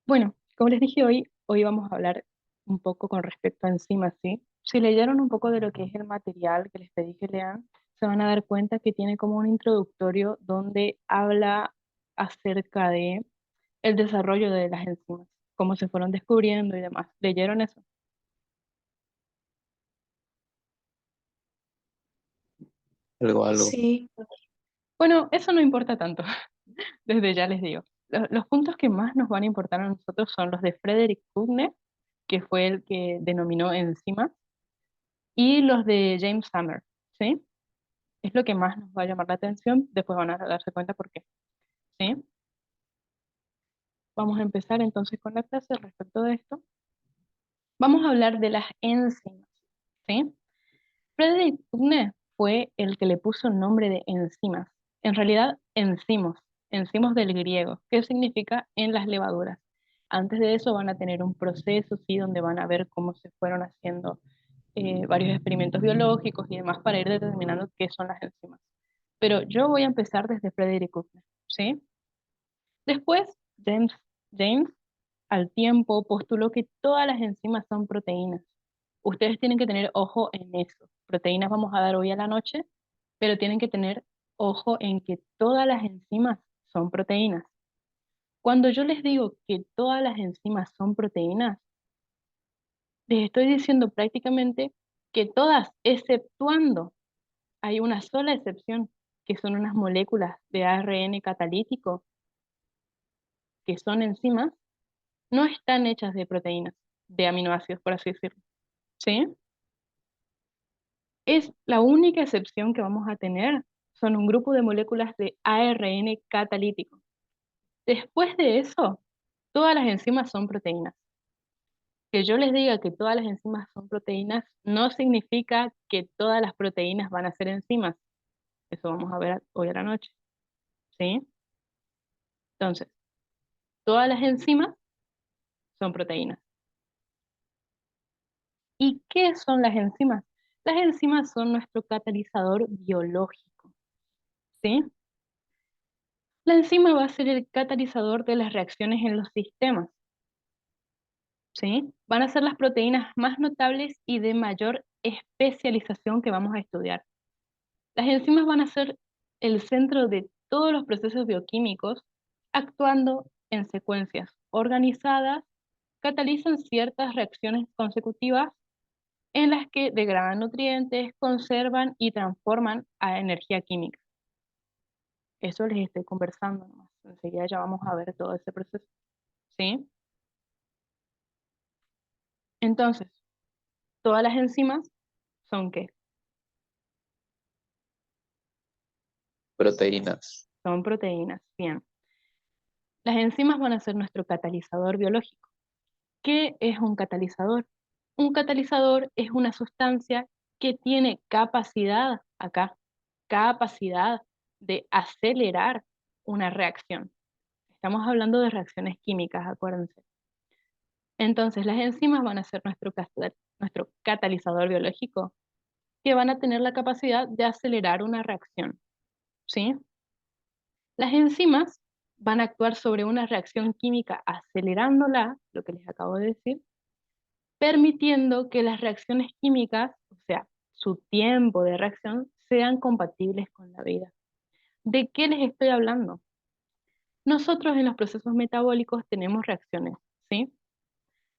Bueno, como les dije hoy vamos a hablar un poco con respecto a enzimas, ¿sí? Si leyeron un poco de lo que es el material que les pedí que lean, se van a dar cuenta que tiene como un introductorio donde habla acerca de el desarrollo de las enzimas, cómo se fueron descubriendo y demás. ¿Leyeron eso? Algo, algo. Sí, Bueno, eso no importa tanto, desde ya les digo. Los puntos que más nos van a importar a nosotros son los de Frederick Pugner, que fue el que denominó enzimas, y los de James Hammer, ¿sí? Es lo que más nos va a llamar la atención, después van a darse cuenta por qué, ¿sí? Vamos a empezar entonces con la clase respecto de esto. Vamos a hablar de las enzimas, ¿sí? Frederick Pugner fue el que le puso el nombre de enzimas. En realidad, enzimos del griego, que significa en las levaduras. Antes de eso van a tener un proceso, ¿sí? Donde van a ver cómo se fueron haciendo varios experimentos biológicos y demás para ir determinando qué son las enzimas. Pero yo voy a empezar desde Frederick Pugner, ¿sí? Después, James, al tiempo, postuló que todas las enzimas son proteínas. Ustedes tienen que tener ojo en eso. Proteínas vamos a dar hoy a la noche, pero tienen que tener ojo en que todas las enzimas son proteínas. Cuando yo les digo que todas las enzimas son proteínas, les estoy diciendo prácticamente que todas, exceptuando, hay una sola excepción, que son unas moléculas de ARN catalítico, que son enzimas, no están hechas de proteínas, de aminoácidos, por así decirlo. ¿Sí? Es la única excepción que vamos a tener, son un grupo de moléculas de ARN catalítico. Después de eso, todas las enzimas son proteínas. Que yo les diga que todas las enzimas son proteínas no significa que todas las proteínas van a ser enzimas. Eso vamos a ver hoy a la noche. ¿Sí? Entonces, todas las enzimas son proteínas. ¿Y qué son las enzimas? Las enzimas son nuestro catalizador biológico, ¿sí? La enzima va a ser el catalizador de las reacciones en los sistemas, ¿sí? Van a ser las proteínas más notables y de mayor especialización que vamos a estudiar. Las enzimas van a ser el centro de todos los procesos bioquímicos, actuando en secuencias organizadas, catalizan ciertas reacciones consecutivas en las que degradan nutrientes, conservan y transforman a energía química. Eso les estoy conversando nomás. Enseguida ya vamos a ver todo ese proceso. ¿Sí? Entonces, todas las enzimas son ¿qué? Proteínas. Son proteínas. Bien. Las enzimas van a ser nuestro catalizador biológico. ¿Qué es un catalizador? Un catalizador es una sustancia que tiene capacidad, acá, capacidad de acelerar una reacción. Estamos hablando de reacciones químicas, acuérdense. Entonces, las enzimas van a ser nuestro catalizador biológico, que van a tener la capacidad de acelerar una reacción, ¿sí? Las enzimas van a actuar sobre una reacción química acelerándola, lo que les acabo de decir, permitiendo que las reacciones químicas, o sea, su tiempo de reacción, sean compatibles con la vida. ¿De qué les estoy hablando? Nosotros en los procesos metabólicos tenemos reacciones, ¿sí?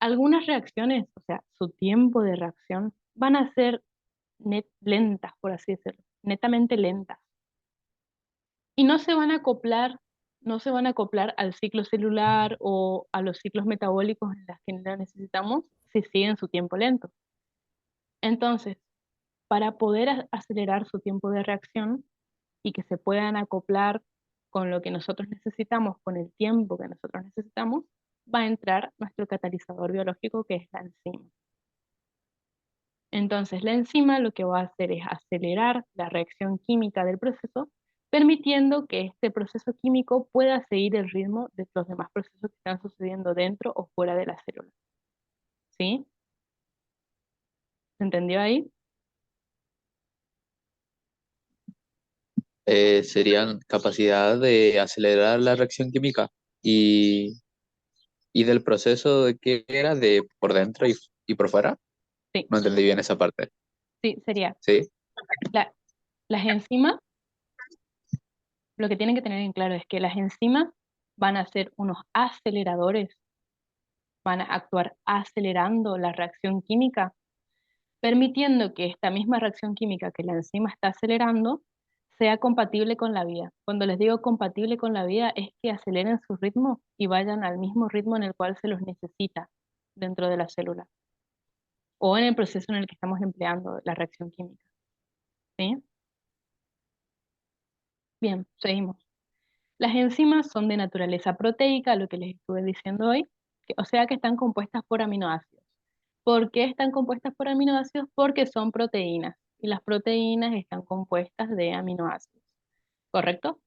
Algunas reacciones, o sea, su tiempo de reacción, van a ser lentas, por así decirlo, netamente lentas. Y no se van a acoplar al ciclo celular o a los ciclos metabólicos en las que la necesitamos si siguen su tiempo lento. Entonces, para poder acelerar su tiempo de reacción y que se puedan acoplar con lo que nosotros necesitamos, con el tiempo que nosotros necesitamos, va a entrar nuestro catalizador biológico, que es la enzima. Entonces, la enzima lo que va a hacer es acelerar la reacción química del proceso, permitiendo que este proceso químico pueda seguir el ritmo de los demás procesos que están sucediendo dentro o fuera de la célula. ¿Sí? ¿Se entendió ahí? Serían capacidad de acelerar la reacción química y, ¿Y del proceso de qué era? ¿De por dentro y por fuera? Sí, No entendí bien esa parte. sí, sería. ¿Sí? La- las enzimas, lo que tienen que tener en claro es que las enzimas van a ser unos aceleradores, van a actuar acelerando la reacción química, permitiendo que esta misma reacción química que la enzima está acelerando sea compatible con la vida. Cuando les digo compatible con la vida es que aceleren su ritmo y vayan al mismo ritmo en el cual se los necesita dentro de la célula o en el proceso en el que estamos empleando la reacción química. ¿Sí? Bien, seguimos. Las enzimas son de naturaleza proteica, lo que les estuve diciendo hoy, o sea que están compuestas por aminoácidos. ¿Por qué están compuestas por aminoácidos? Porque son proteínas y las proteínas están compuestas de aminoácidos. ¿Correcto?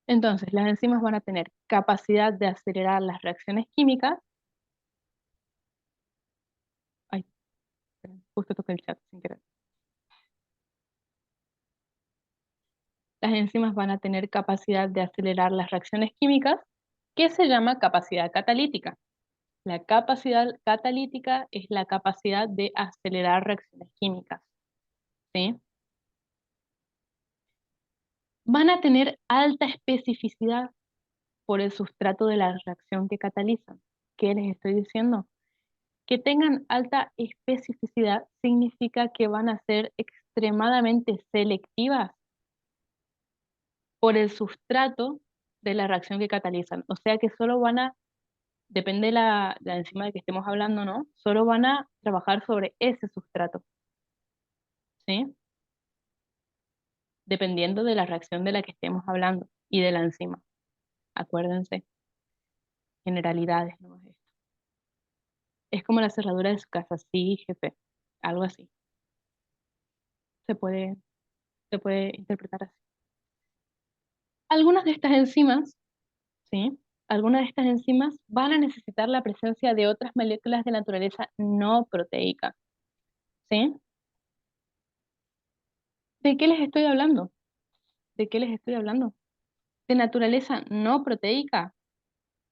Entonces, las enzimas van a tener capacidad de acelerar las reacciones químicas. Ay, esperen, justo toqué el chat sin querer. Las enzimas van a tener capacidad de acelerar las reacciones químicas, que se llama capacidad catalítica. La capacidad catalítica es la capacidad de acelerar reacciones químicas, ¿sí? Van a tener alta especificidad por el sustrato de la reacción que catalizan. ¿Qué les estoy diciendo? Que tengan alta especificidad significa que van a ser extremadamente selectivas por el sustrato de la reacción que catalizan. O sea que solo van a, depende de la enzima de que estemos hablando, ¿no? Solo van a trabajar sobre ese sustrato, ¿sí? Dependiendo de la reacción de la que estemos hablando y de la enzima. Acuérdense, generalidades, ¿no? Es esto. Es como la cerradura de su casa, sí, jefe, algo así. Se puede, se puede interpretar así. Algunas de estas enzimas, ¿sí? Algunas de estas enzimas van a necesitar la presencia de otras moléculas de naturaleza no proteica, ¿sí? ¿De qué les estoy hablando? ¿De qué les estoy hablando? De naturaleza no proteica.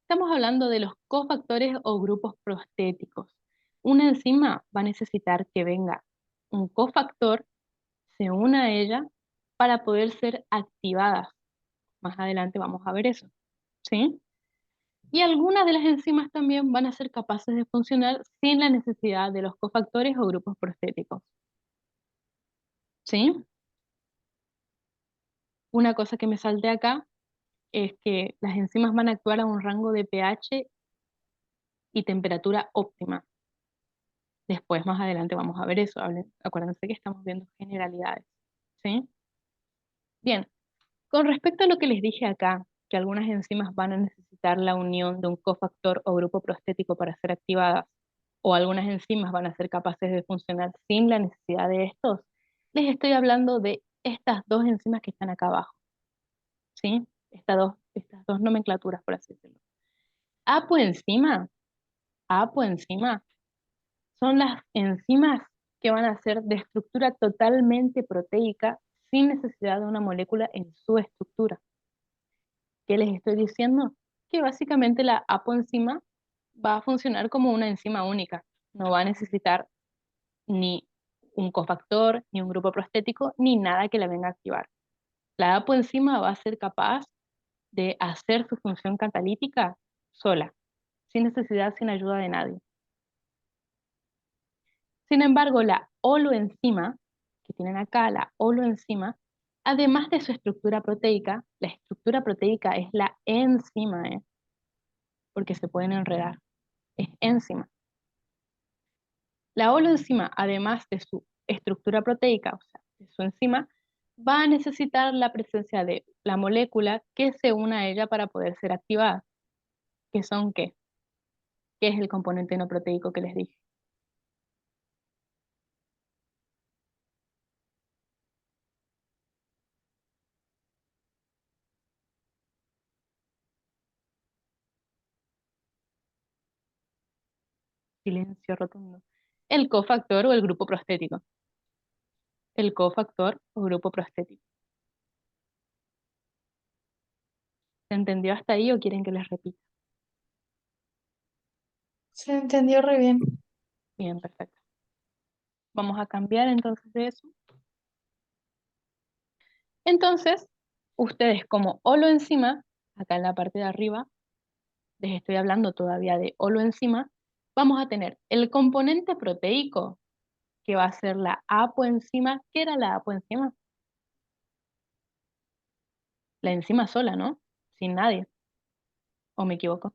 Estamos hablando de los cofactores o grupos prostéticos. Una enzima va a necesitar que venga un cofactor, se una a ella para poder ser activadas. Más adelante vamos a ver eso, ¿sí? Y algunas de las enzimas también van a ser capaces de funcionar sin la necesidad de los cofactores o grupos prostéticos, ¿sí? Una cosa que me salte acá es que las enzimas van a actuar a un rango de pH y temperatura óptima. Después, más adelante, vamos a ver eso. Acuérdense que estamos viendo generalidades, ¿sí? Bien, con respecto a lo que les dije acá, que algunas enzimas van a necesitar la unión de un cofactor o grupo prostético para ser activadas, o algunas enzimas van a ser capaces de funcionar sin la necesidad de estos, les estoy hablando de estas dos enzimas que están acá abajo, ¿sí? Estas dos nomenclaturas, por así decirlo. Apoenzima, apoenzima son las enzimas que van a ser de estructura totalmente proteica sin necesidad de una molécula en su estructura. ¿Qué les estoy diciendo? Que básicamente la apoenzima va a funcionar como una enzima única. No va a necesitar ni un cofactor, ni un grupo prostético, ni nada que la venga a activar. La apoenzima va a ser capaz de hacer su función catalítica sola, sin necesidad, sin ayuda de nadie. Sin embargo, la holoenzima, que tienen acá, la holoenzima, además de su estructura proteica, la estructura proteica es la enzima, porque se pueden enredar, es enzima. La holoenzima, además de su estructura proteica, o sea, de su enzima, va a necesitar la presencia de la molécula que se una a ella para poder ser activada. ¿Qué son qué? ¿Qué es el componente no proteico que les dije? Silencio rotundo. El cofactor o el grupo prostético. El cofactor o grupo prostético. ¿Se entendió hasta ahí o quieren que les repita? Se entendió re bien. Bien, perfecto. Vamos a cambiar entonces de eso. Entonces, ustedes como holoenzima, acá en la parte de arriba, les estoy hablando todavía de holoenzima, vamos a tener el componente proteico, que va a ser la apoenzima. ¿Qué era la apoenzima? La enzima sola, ¿no? Sin nadie. ¿O me equivoco?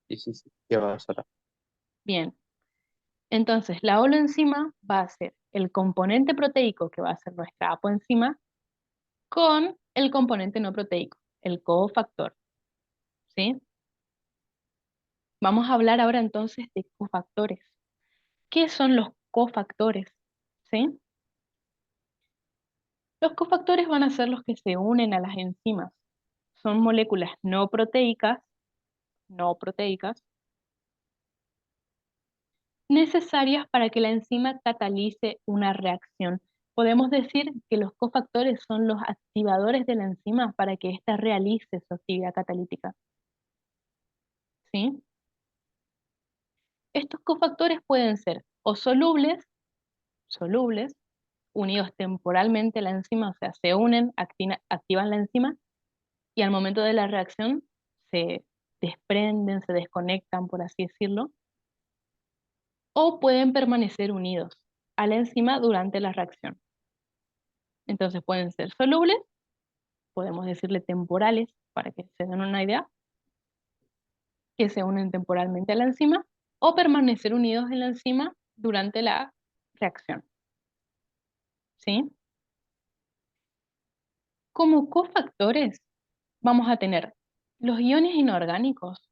Sí, sí, sí. ¿Qué va a pasar? Bien. Entonces, la holoenzima va a ser el componente proteico, que va a ser nuestra apoenzima, con el componente no proteico, el cofactor. ¿Sí? Vamos a hablar ahora entonces de cofactores. ¿Qué son los cofactores? ¿Sí? Los cofactores van a ser los que se unen a las enzimas. Son moléculas no proteicas, necesarias para que la enzima catalice una reacción. Podemos decir que los cofactores son los activadores de la enzima para que ésta realice su actividad catalítica. ¿Sí? Estos cofactores pueden ser o solubles, unidos temporalmente a la enzima, o sea, se unen, activan la enzima, y al momento de la reacción se desprenden, se desconectan, por así decirlo, o pueden permanecer unidos a la enzima durante la reacción. Entonces pueden ser solubles, podemos decirle temporales, para que se den una idea, que se unen temporalmente a la enzima, o permanecer unidos en la enzima durante la reacción. ¿Sí? Como cofactores vamos a tener los iones inorgánicos,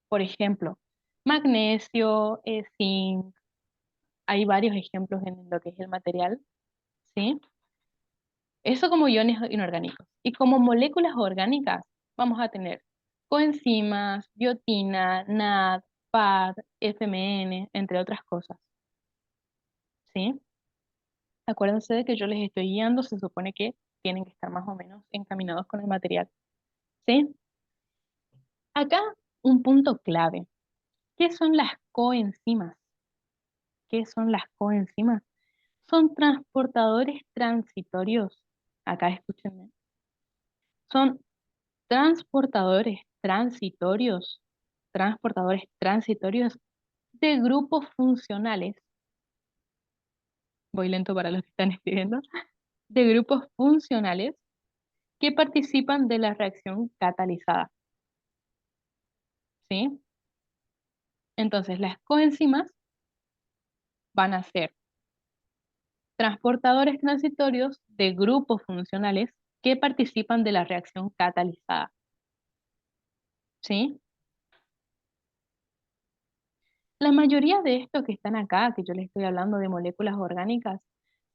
por ejemplo, magnesio, zinc, hay varios ejemplos en lo que es el material, ¿sí? Eso como iones inorgánicos. Y como moléculas orgánicas vamos a tener coenzimas, biotina, NAD, PAD, FMN, entre otras cosas, ¿sí? Acuérdense de que yo les estoy guiando, se supone que tienen que estar más o menos encaminados con el material, ¿sí? Acá un punto clave. ¿Qué son las coenzimas? ¿Qué son las coenzimas? Son transportadores transitorios. Acá escúchenme. Son transportadores transitorios de grupos funcionales. Voy lento para los que están escribiendo. De grupos funcionales que participan de la reacción catalizada. ¿Sí? Entonces, las coenzimas van a ser transportadores transitorios de grupos funcionales que participan de la reacción catalizada. ¿Sí? La mayoría de estos que están acá, que yo les estoy hablando de moléculas orgánicas,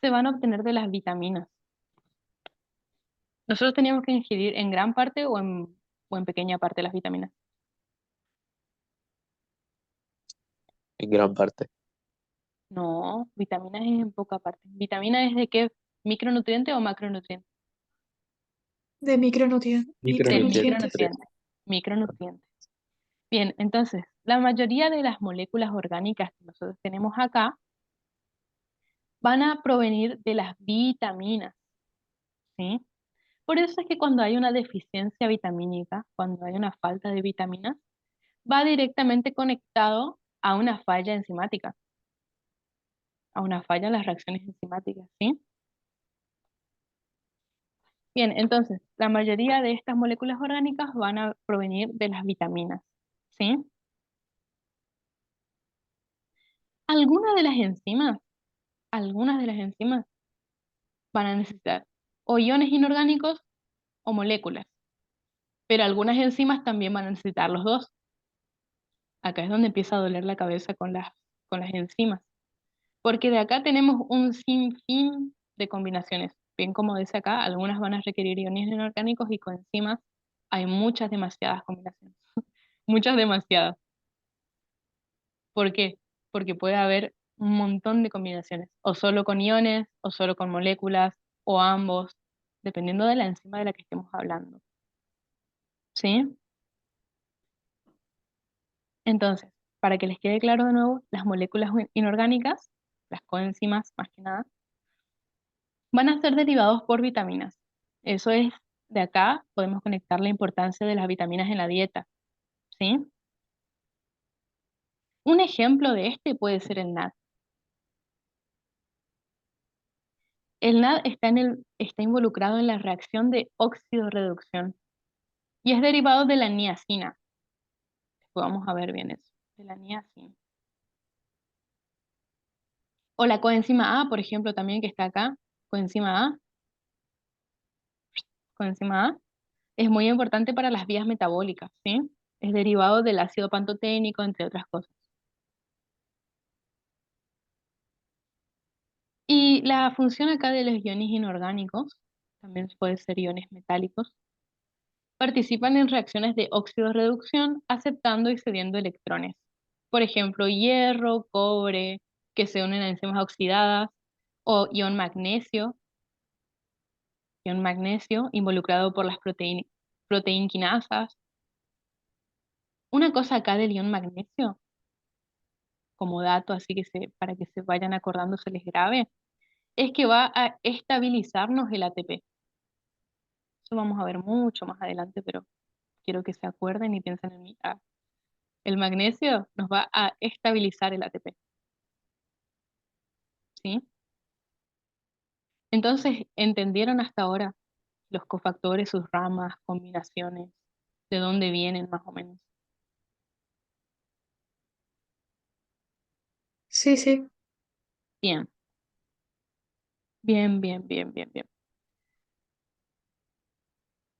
se van a obtener de las vitaminas. Nosotros teníamos que ingerir en gran parte o en pequeña parte las vitaminas. En gran parte. No, vitaminas es en poca parte. ¿Vitamina es de qué? ¿Micronutriente o macronutriente? De micronutrientes. De Micronutrientes. Micronutrientes. micronutrientes. Micronutrientes. Bien, entonces, la mayoría de las moléculas orgánicas que nosotros tenemos acá van a provenir de las vitaminas, ¿sí? Por eso es que cuando hay una deficiencia vitamínica, cuando hay una falta de vitaminas, va directamente conectado a una falla enzimática, a una falla en las reacciones enzimáticas, ¿sí? Bien, entonces, la mayoría de estas moléculas orgánicas van a provenir de las vitaminas, ¿sí? Algunas de las enzimas, algunas de las enzimas van a necesitar o iones inorgánicos o moléculas, pero algunas enzimas también van a necesitar los dos. Acá es donde empieza a doler la cabeza con las enzimas, porque de acá tenemos un sinfín de combinaciones. Bien, como dice acá, algunas van a requerir iones inorgánicos y coenzimas hay muchas, demasiadas combinaciones. Muchas, demasiadas. ¿Por qué? porque puede haber un montón de combinaciones, o solo con iones, o solo con moléculas, o ambos, dependiendo de la enzima de la que estemos hablando. ¿Sí? Entonces, para que les quede claro de nuevo, las moléculas inorgánicas, las coenzimas más que nada, van a ser derivados por vitaminas. Eso es, de acá podemos conectar la importancia de las vitaminas en la dieta, ¿sí? Un ejemplo de este puede ser el NAD. El NAD está involucrado en la reacción de óxido-reducción y es derivado de la niacina. Después vamos a ver bien eso, de la niacina. O la coenzima A, por ejemplo, también que está acá, coenzima A, coenzima A, es muy importante para las vías metabólicas, ¿sí? Es derivado del ácido pantoténico, entre otras cosas. Y la función acá de los iones inorgánicos, también puede ser iones metálicos, participan en reacciones de óxido-reducción aceptando y cediendo electrones. Por ejemplo, hierro, cobre, que se unen a enzimas oxidadas, o ion magnesio involucrado por las proteinquinasas. Una cosa acá del ion magnesio, como dato, así que para que se vayan acordando, se les grabe, es que va a estabilizarnos el ATP. Eso vamos a ver mucho más adelante, pero quiero que se acuerden y piensen en mí. El magnesio nos va a estabilizar el ATP, ¿sí? Entonces, ¿entendieron hasta ahora los cofactores, sus ramas, combinaciones, de dónde vienen más o menos? Sí, sí. Bien, bien, bien, bien, bien, bien.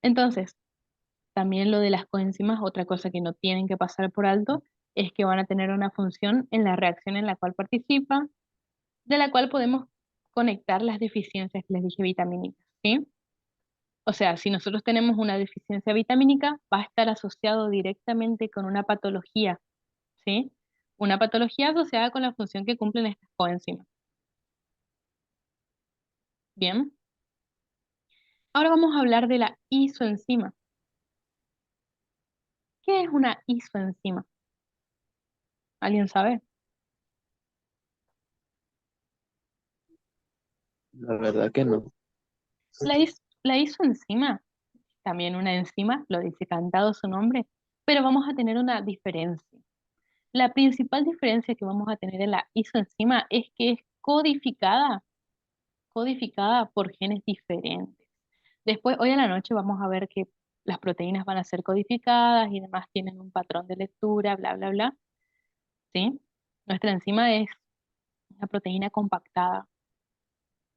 Entonces, también lo de las coenzimas, otra cosa que no tienen que pasar por alto, es que van a tener una función en la reacción en la cual participan, de la cual podemos conectar las deficiencias que les dije vitamínicas, ¿sí? O sea, si nosotros tenemos una deficiencia vitamínica, va a estar asociado directamente con una patología, ¿sí? Una patología asociada con la función que cumplen estas coenzimas. Bien. Ahora vamos a hablar de la isoenzima. ¿Qué es una isoenzima? ¿Alguien sabe? La verdad que no. La isoenzima, también una enzima, lo dice cantado su nombre, pero vamos a tener una diferencia. La principal diferencia que vamos a tener en la isoenzima es que es codificada por genes diferentes. Después, hoy a la noche vamos a ver que las proteínas van a ser codificadas y demás tienen un patrón de lectura, bla, bla, bla, ¿sí? Nuestra enzima es una proteína compactada.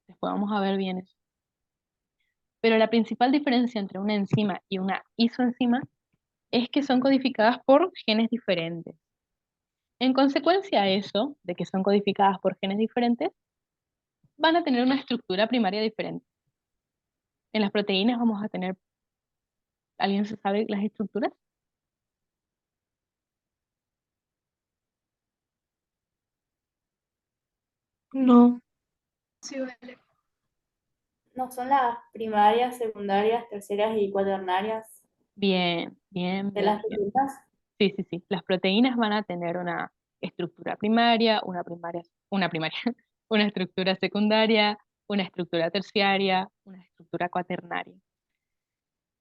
Después vamos a ver bien eso. Pero la principal diferencia entre una enzima y una isoenzima es que son codificadas por genes diferentes. En consecuencia a eso, de que son codificadas por genes diferentes, van a tener una estructura primaria diferente. En las proteínas vamos a tener, ¿alguien se sabe las estructuras? No. Sí, vale. No son las primarias, secundarias, terciarias y cuaternarias Bien, bien, de bien, las bien. proteínas. Sí, sí, sí. Las proteínas van a tener una estructura primaria, una estructura secundaria, una estructura terciaria, una estructura cuaternaria.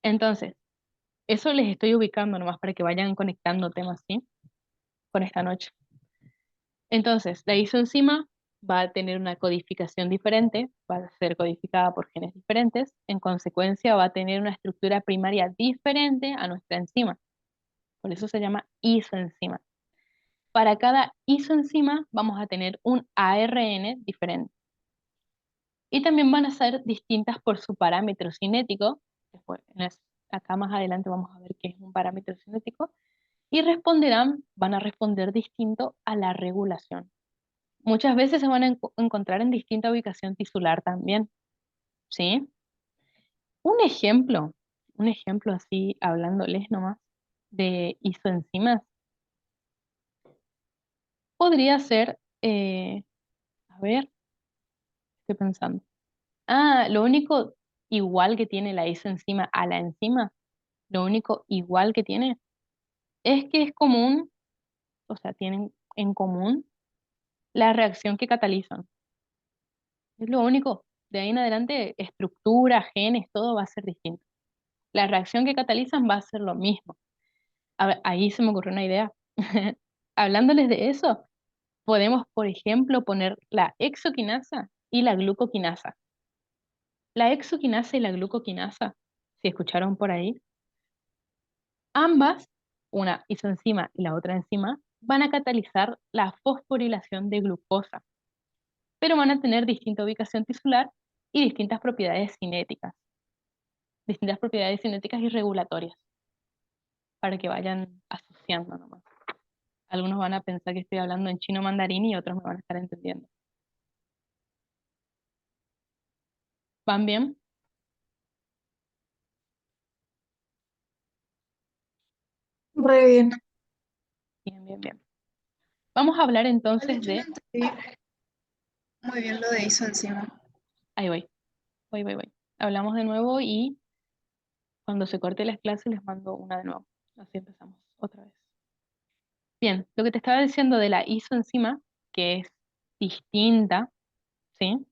Entonces, eso les estoy ubicando nomás para que vayan conectando temas, ¿sí? Con esta noche. Entonces, la isoenzima va a tener una codificación diferente, va a ser codificada por genes diferentes, en consecuencia va a tener una estructura primaria diferente a nuestra enzima. Por eso se llama isoenzima. Para cada isoenzima vamos a tener un ARN diferente. Y también van a ser distintas por su parámetro cinético. Después, acá más adelante vamos a ver qué es un parámetro cinético. Y van a responder distinto a la regulación. Muchas veces se van a encontrar en distinta ubicación tisular también, ¿sí? Un ejemplo, un ejemplo así, hablándoles nomás, de isoenzimas, Podría ser, a ver, estoy pensando. Ah, lo único igual que tiene la isoenzima a la enzima, lo único igual que tiene es que es común, o sea, tienen en común la reacción que catalizan. Es lo único. De ahí en adelante, estructura, genes, todo va a ser distinto. La reacción que catalizan va a ser lo mismo. A ver, ahí se me ocurrió una idea. Hablándoles de eso, podemos, por ejemplo, poner la exoquinasa y la glucoquinasa. La exoquinasa y la glucoquinasa, si escucharon por ahí, ambas, una isoenzima y la otra enzima, van a catalizar la fosforilación de glucosa, pero van a tener distinta ubicación tisular y distintas propiedades cinéticas y regulatorias, para que vayan asociando nomás. Algunos van a pensar que estoy hablando en chino mandarín y otros me van a estar entendiendo. ¿Van bien? Re bien. Bien, bien, bien. Vamos a hablar Vale, entonces yo no de... entendí muy bien lo de hizo encima. Ahí voy. Hablamos de nuevo y cuando se corte las clases les mando una de nuevo. Así empezamos otra vez. Bien, lo que te estaba diciendo de la isoenzima, que es distinta, ¿sí?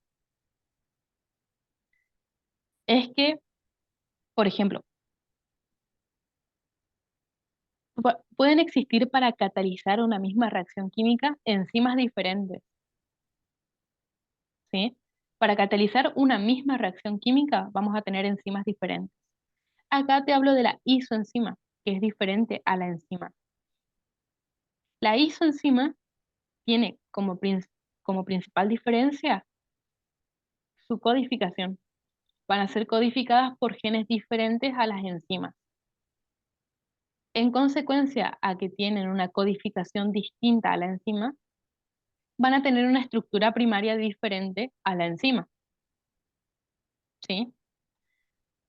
Es que, por ejemplo, pueden existir para catalizar una misma reacción química enzimas diferentes, ¿sí? Para catalizar una misma reacción química vamos a tener enzimas diferentes. Acá te hablo de la isoenzima, que es diferente a la enzima. La isoenzima tiene como principal diferencia su codificación. Van a ser codificadas por genes diferentes a las enzimas. En consecuencia a que tienen una codificación distinta a la enzima, van a tener una estructura primaria diferente a la enzima, ¿sí?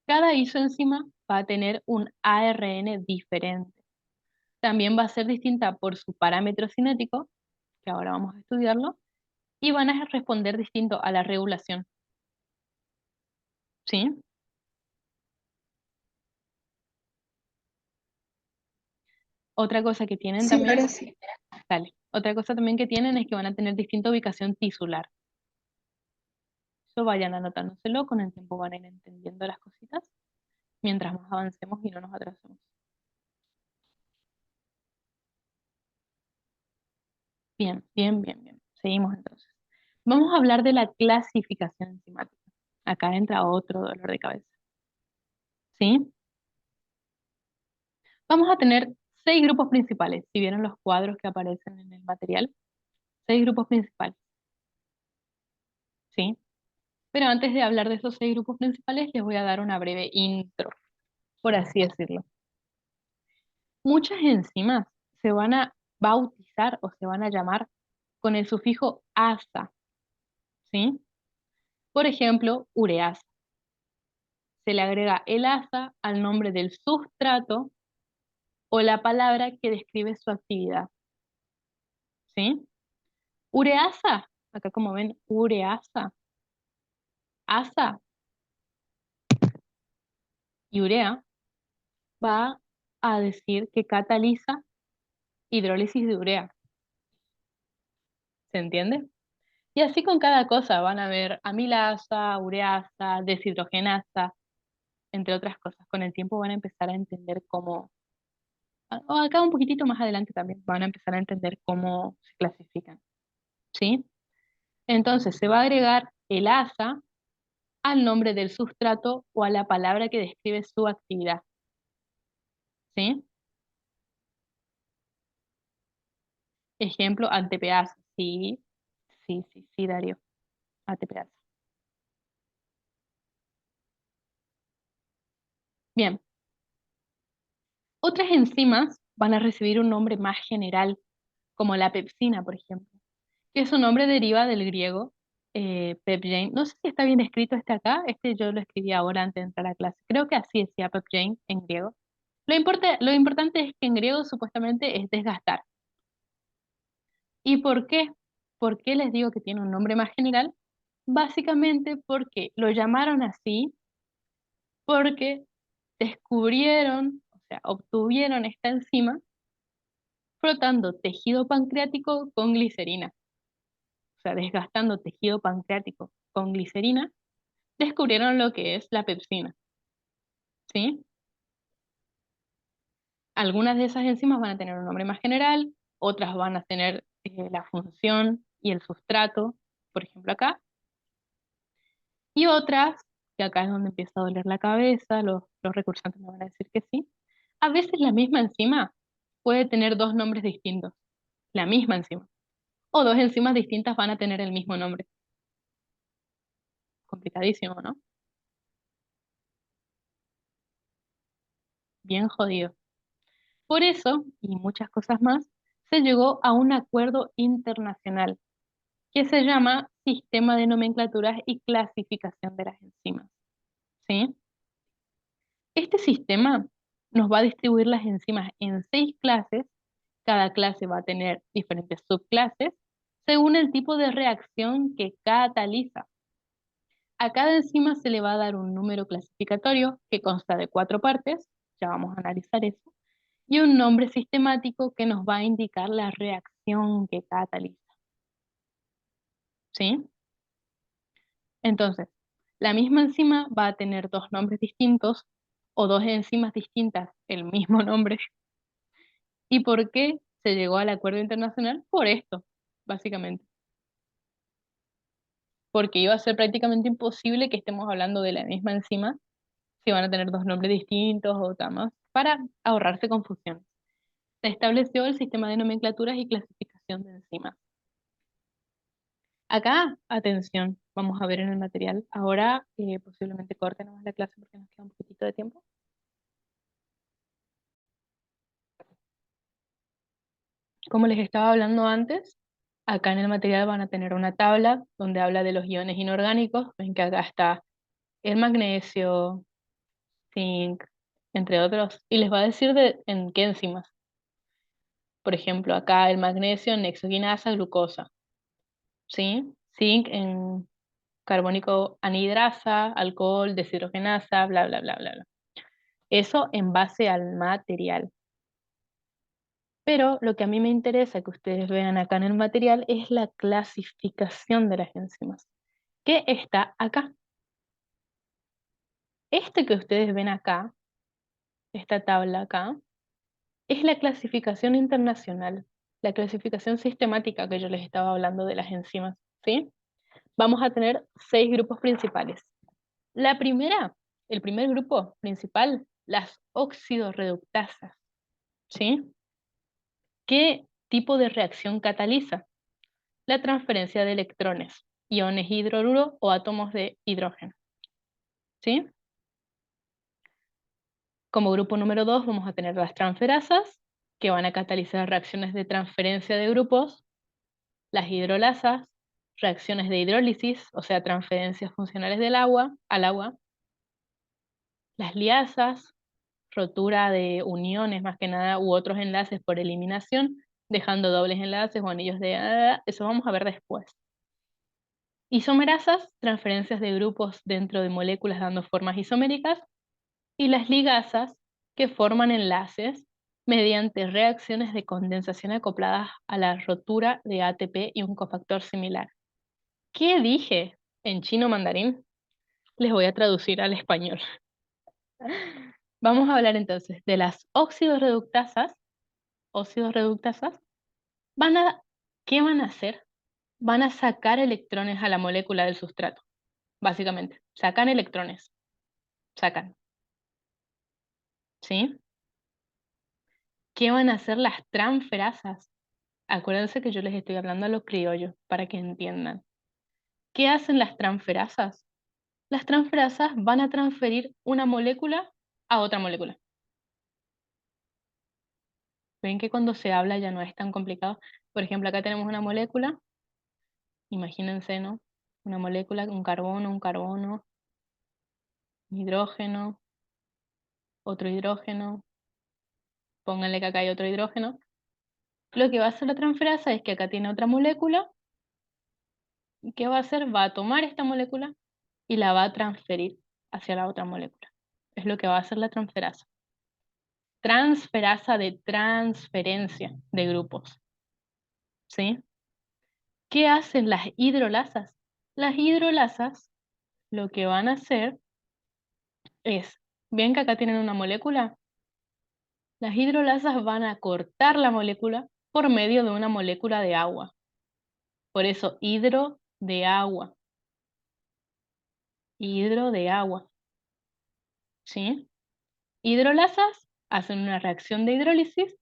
Cada isoenzima va a tener un ARN diferente. También va a ser distinta por su parámetro cinético, que ahora vamos a estudiarlo, y van a responder distinto a la regulación, ¿sí? Otra cosa que tienen Sí, también, ahora sí. dale, otra cosa también que tienen es que van a tener distinta ubicación tisular. Eso vayan anotándoselo, con el tiempo van a ir entendiendo las cositas, mientras más avancemos y no nos atrasemos. Bien, bien, bien, bien. Seguimos entonces. Vamos a hablar de la clasificación enzimática. Acá entra otro dolor de cabeza. ¿Sí? Vamos a tener 6 grupos principales. Si vieron los cuadros que aparecen en el material, 6 grupos principales. ¿Sí? Pero antes de hablar de esos 6 grupos principales, les voy a dar una breve intro, por así decirlo. Muchas enzimas se van a bautizar o se van a llamar con el sufijo asa, ¿sí? Por ejemplo, ureasa. Se le agrega el asa al nombre del sustrato o la palabra que describe su actividad, ¿sí? Ureasa, acá como ven, ureasa, asa y urea va a decir que cataliza hidrólisis de urea, ¿se entiende? Y así con cada cosa van a ver amilasa, ureasa, deshidrogenasa, entre otras cosas. Con el tiempo van a empezar a entender cómo, o acá un poquitito más adelante también van a empezar a entender cómo se clasifican, ¿sí? Entonces se va a agregar el asa al nombre del sustrato o a la palabra que describe su actividad, ¿sí? Ejemplo, antepeasa. Sí, sí, Darío, antepeasa. Bien, otras enzimas van a recibir un nombre más general, como la pepsina, por ejemplo, que su nombre deriva del griego pepjane. No sé si está bien escrito este acá, este yo lo escribí ahora antes de entrar a clase. Creo que así decía pepjane en griego. Lo importante es que en griego supuestamente es desgastar. ¿Y por qué? ¿Por qué les digo que tiene un nombre más general? Básicamente porque lo llamaron así porque descubrieron, o sea, obtuvieron esta enzima frotando tejido pancreático con glicerina. O sea, desgastando tejido pancreático con glicerina, descubrieron lo que es la pepsina, ¿sí? Algunas de esas enzimas van a tener un nombre más general, otras van a tener la función y el sustrato, por ejemplo acá, y otras, que acá es donde empieza a doler la cabeza, los recursantes me van a decir que sí, a veces la misma enzima puede tener dos nombres distintos, la misma enzima, o dos enzimas distintas van a tener el mismo nombre. Complicadísimo, ¿no? Bien jodido. Por eso, y muchas cosas más, se llegó a un acuerdo internacional que se llama Sistema de Nomenclaturas y Clasificación de las Enzimas, ¿sí? Este sistema nos va a distribuir las enzimas en 6 clases. Cada clase va a tener diferentes subclases según el tipo de reacción que cataliza. A cada enzima se le va a dar un número clasificatorio que consta de 4 partes, ya vamos a analizar eso, y un nombre sistemático que nos va a indicar la reacción que cataliza, ¿sí? Entonces, la misma enzima va a tener dos nombres distintos o dos enzimas distintas, el mismo nombre. ¿Y por qué se llegó al acuerdo internacional? Por esto, básicamente. Porque iba a ser prácticamente imposible que estemos hablando de la misma enzima si van a tener dos nombres distintos o temas, para ahorrarse confusión. Se estableció el sistema de nomenclaturas y clasificación de enzimas. Acá, atención, vamos a ver en el material. Ahora posiblemente corte nomás la clase porque nos queda un poquitito de tiempo. Como les estaba hablando antes, acá en el material van a tener una tabla donde habla de los iones inorgánicos. Ven que acá está el magnesio, zinc, entre otros, y les va a decir en qué enzimas. Por ejemplo, acá el magnesio en nexoquinasa, glucosa, ¿sí? Zinc en carbónico anhidrasa, alcohol, deshidrogenasa, bla, bla, bla, bla, bla. Eso en base al material. Pero lo que a mí me interesa que ustedes vean acá en el material es la clasificación de las enzimas, que está acá. Este que ustedes ven acá, esta tabla acá, es la clasificación internacional, la clasificación sistemática que yo les estaba hablando de las enzimas, ¿sí? Vamos a tener 6 grupos principales. La primera, el primer grupo principal, las oxidorreductasas, ¿sí? ¿Qué tipo de reacción cataliza? La transferencia de electrones, iones hidroruro o átomos de hidrógeno, ¿sí? Como grupo número 2 vamos a tener las transferasas, que van a catalizar reacciones de transferencia de grupos, las hidrolasas, reacciones de hidrólisis, o sea, transferencias funcionales del agua al agua, las liasas, rotura de uniones más que nada, u otros enlaces por eliminación, dejando dobles enlaces o anillos de... eso vamos a ver después. Isomerasas, transferencias de grupos dentro de moléculas dando formas isoméricas, y las ligasas, que forman enlaces mediante reacciones de condensación acopladas a la rotura de ATP y un cofactor similar. ¿Qué dije en chino mandarín? Les voy a traducir al español. Vamos a hablar entonces de las óxido-reductasas. Óxido-reductasas, ¿qué van a hacer? Van a sacar electrones a la molécula del sustrato, básicamente. Sacan electrones, sacan, ¿sí? ¿Qué van a hacer las transferasas? Acuérdense que yo les estoy hablando a los criollos para que entiendan. ¿Qué hacen las transferasas? Las transferasas van a transferir una molécula a otra molécula. Ven que cuando se habla ya no es tan complicado. Por ejemplo, acá tenemos una molécula, imagínense, ¿no? Una molécula, un carbono, un hidrógeno, otro hidrógeno, pónganle que acá hay otro hidrógeno. Lo que va a hacer la transferasa es que acá tiene otra molécula, y ¿qué va a hacer? Va a tomar esta molécula y la va a transferir hacia la otra molécula. Es lo que va a hacer la transferasa. Transferasa de transferencia de grupos. ¿Sí? ¿Qué hacen las hidrolasas? Las hidrolasas lo que van a hacer es, ¿ven que acá tienen una molécula? Las hidrolasas van a cortar la molécula por medio de una molécula de agua. Por eso, hidro de agua. Hidro de agua. ¿Sí? Hidrolasas hacen una reacción de hidrólisis,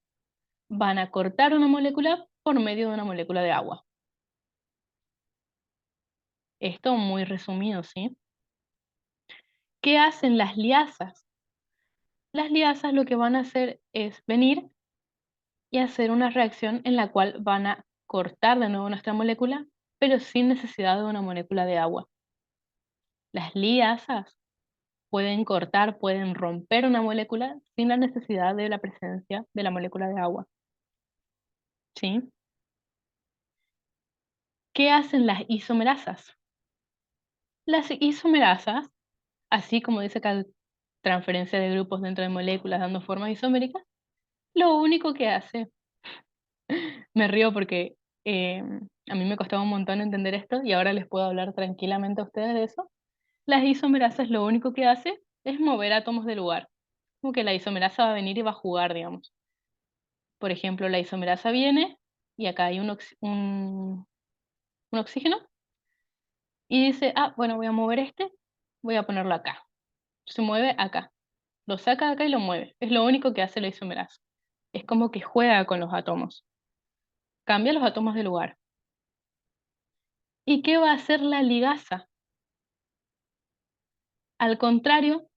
van a cortar una molécula por medio de una molécula de agua. Esto muy resumido, ¿sí? ¿Qué hacen las liasas? Las liasas lo que van a hacer es venir y hacer una reacción en la cual van a cortar de nuevo nuestra molécula, pero sin necesidad de una molécula de agua. Las liasas pueden cortar, pueden romper una molécula sin la necesidad de la presencia de la molécula de agua. ¿Sí? ¿Qué hacen las isomerasas? Las isomerasas, así como dice acá, transferencia de grupos dentro de moléculas dando formas isoméricas, lo único que hace, me río porque a mí me costaba un montón entender esto y ahora les puedo hablar tranquilamente a ustedes de eso. Las isomerasas lo único que hace es mover átomos de lugar. Como que la isomerasa va a venir y va a jugar, digamos. Por ejemplo, la isomerasa viene y acá hay un oxígeno y dice, ah, bueno, voy a mover este, voy a ponerlo acá. Se mueve acá. Lo saca de acá y lo mueve. Es lo único que hace la isomerasa. Es como que juega con los átomos. Cambia los átomos de lugar. ¿Y qué va a hacer la ligasa? Al contrario,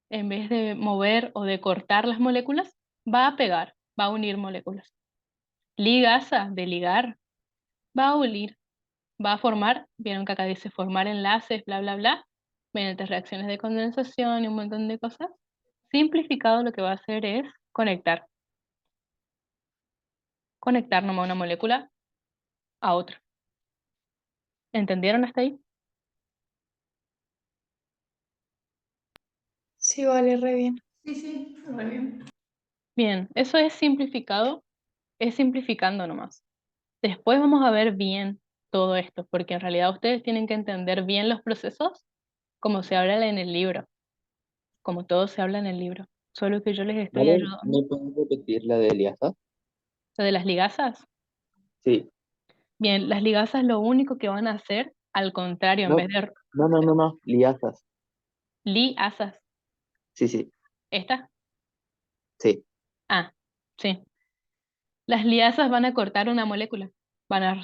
en vez de mover o de cortar las moléculas, va a pegar, va a unir moléculas. Ligasa, de ligar, va a unir, va a formar, vieron que acá dice formar enlaces, bla, bla, bla, mediante reacciones de condensación y un montón de cosas. Simplificado lo que va a hacer es conectar. Conectar nomás una molécula a otra. ¿Entendieron hasta ahí? Sí, vale, re bien. Sí, sí, muy bien. Bien, eso es simplificado, es simplificando nomás. Después vamos a ver bien todo esto, porque en realidad ustedes tienen que entender bien los procesos como se habla en el libro, como todo se habla en el libro. Solo que yo les estoy ¿Vale? ayudando. ¿Me puedes repetir la de Eliasa? Lo de las ligasas. Sí. Bien, las ligasas lo único que van a hacer, al contrario, en No, vez de no. Liasas. liasas, Sí, sí, ¿esta? sí. Ah, sí. Las liasas van a cortar una molécula.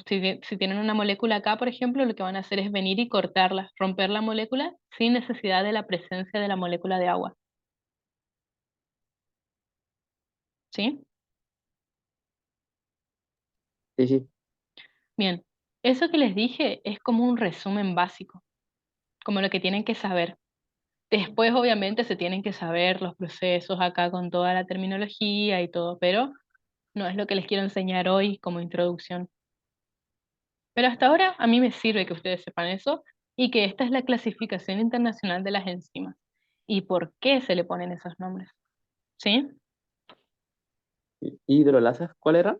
Si tienen una molécula acá, por ejemplo, lo que van a hacer es venir y cortarla, romper la molécula sin necesidad de la presencia de la molécula de agua. ¿Sí? Sí, sí. Bien. Eso que les dije es como un resumen básico, como lo que tienen que saber. Después, obviamente, se tienen que saber los procesos acá con toda la terminología y todo, pero no es lo que les quiero enseñar hoy como introducción. Pero hasta ahora a mí me sirve que ustedes sepan eso y que esta es la clasificación internacional de las enzimas y por qué se le ponen esos nombres. ¿Sí? ¿Hidrolasas cuál era?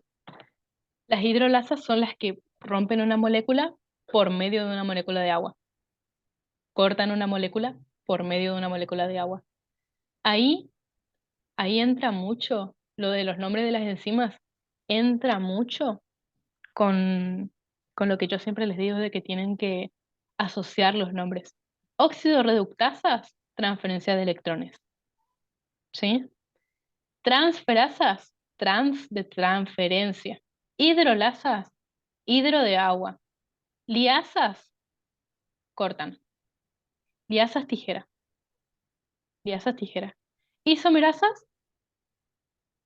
Las hidrolasas son las que rompen una molécula por medio de una molécula de agua. Cortan una molécula por medio de una molécula de agua. Ahí, ahí entra mucho lo de los nombres de las enzimas, entra mucho con lo que yo siempre les digo de que tienen que asociar los nombres. Óxido reductasas, transferencia de electrones. ¿Sí? Transferasas, trans de transferencia. Hidrolasas, hidro de agua. Liasas, cortan. Liasas tijera. Liasas tijera. Isomerasas,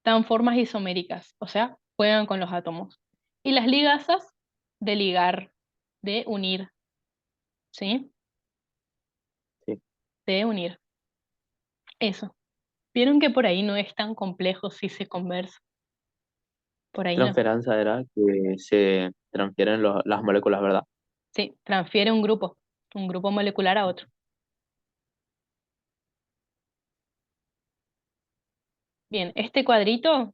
dan formas isoméricas, o sea, juegan con los átomos. Y las ligasas, de ligar, de unir. ¿Sí? Sí. De unir. Eso. Vieron que por ahí no es tan complejo si se conversa. Por ahí no. Transferencia era que se transfieren las moléculas, ¿verdad? Sí, transfiere un grupo molecular a otro. Bien, este cuadrito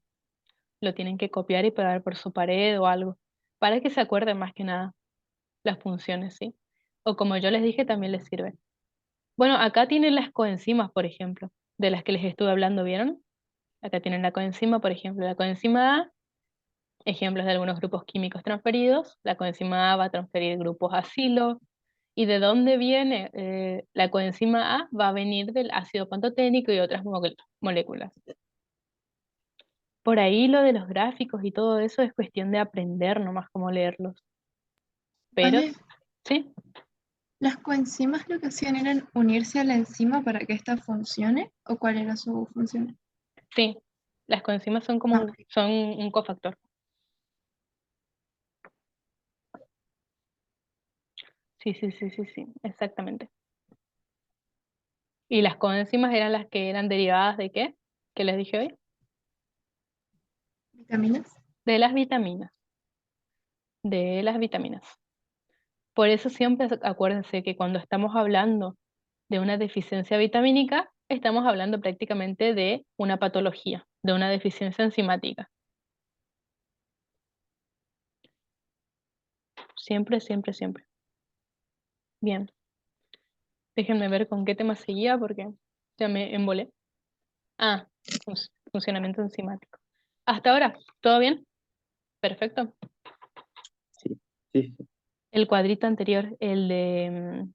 lo tienen que copiar y pegar por su pared o algo, para que se acuerden más que nada las funciones, ¿sí? O como yo les dije, también les sirve. Bueno, acá tienen las coenzimas, por ejemplo, de las que les estuve hablando, ¿vieron? Acá tienen la coenzima, por ejemplo, la coenzima A, ejemplos de algunos grupos químicos transferidos. La coenzima A va a transferir grupos acilo. ¿Y de dónde viene? La coenzima A va a venir del ácido pantoténico y otras moléculas. Por ahí lo de los gráficos y todo eso es cuestión de aprender nomás cómo leerlos. Pero, Vale, sí, ¿las coenzimas lo que hacían eran unirse a la enzima para que ésta funcione? ¿O cuál era su función? sí, las coenzimas son como Ah, ok. son un cofactor. Sí, sí, sí, sí, sí, exactamente. ¿Y las coenzimas eran las que eran derivadas de qué? ¿Qué les dije hoy? ¿Vitaminas? De las vitaminas. De las vitaminas. Por eso siempre acuérdense que cuando estamos hablando de una deficiencia vitamínica, estamos hablando prácticamente de una patología, de una deficiencia enzimática. Siempre, siempre, siempre. Bien, déjenme ver con qué tema seguía porque ya me embolé. Ah, funcionamiento enzimático. Hasta ahora, ¿todo bien? Perfecto. Sí, sí, sí. El cuadrito anterior, el de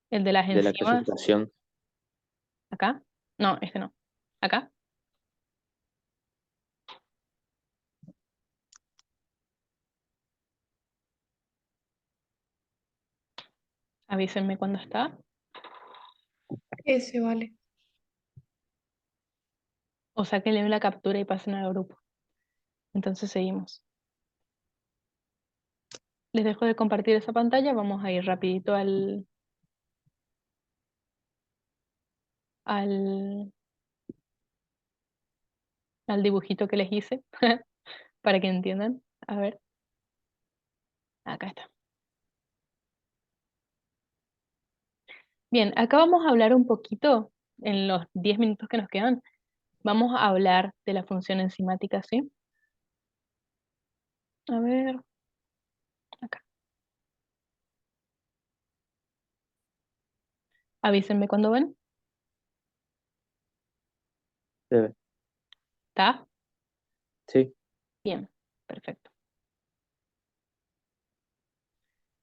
las De la enzimas, clasificación. acá. No, este no. Acá. Avísenme cuando está. Ese vale. O sáquenle la captura y pasen al grupo. Entonces seguimos. Les dejo de compartir esa pantalla. Vamos a ir rapidito al, al dibujito que les hice para que entiendan. A ver, acá está. Bien, acá vamos a hablar un poquito, en los 10 minutos que nos quedan, vamos a hablar de la función enzimática, ¿sí? A ver, acá. Avísenme cuando ven. Sí, ¿Está? sí, Bien, perfecto.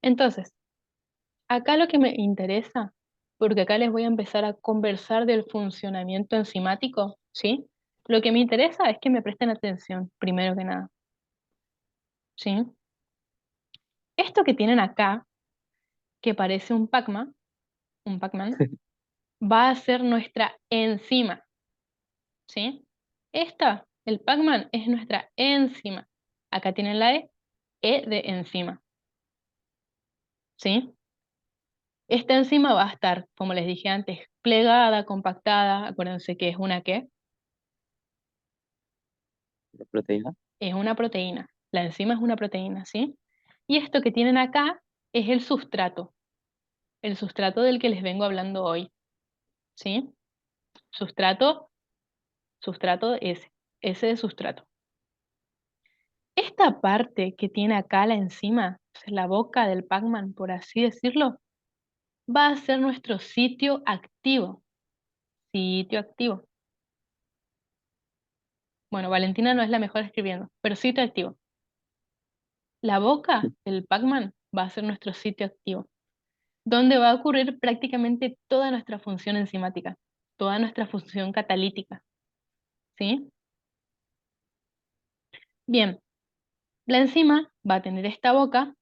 Entonces, acá lo que me interesa, porque acá les voy a empezar a conversar del funcionamiento enzimático, ¿sí? Lo que me interesa es que me presten atención, primero que nada, ¿sí? Esto que tienen acá, que parece un Pac-Man, va a ser nuestra enzima, ¿sí? Esta, el Pac-Man, es nuestra enzima. Acá tienen la E de enzima, ¿sí? Esta enzima va a estar, como les dije antes, plegada, compactada. Acuérdense que es una ¿qué? la proteína. Es una proteína. La enzima es una proteína, ¿sí? Y esto que tienen acá es el sustrato del que les vengo hablando hoy, ¿sí? Sustrato, sustrato ese de sustrato. Esta parte que tiene acá la enzima, la boca del Pac-Man, por así decirlo, va a ser nuestro sitio activo. Sitio activo. Bueno, Valentina no es la mejor escribiendo, pero sitio activo. La boca del Pac-Man va a ser nuestro sitio activo, donde va a ocurrir prácticamente toda nuestra función enzimática, toda nuestra función catalítica, ¿sí? Bien, la enzima va a tener esta boca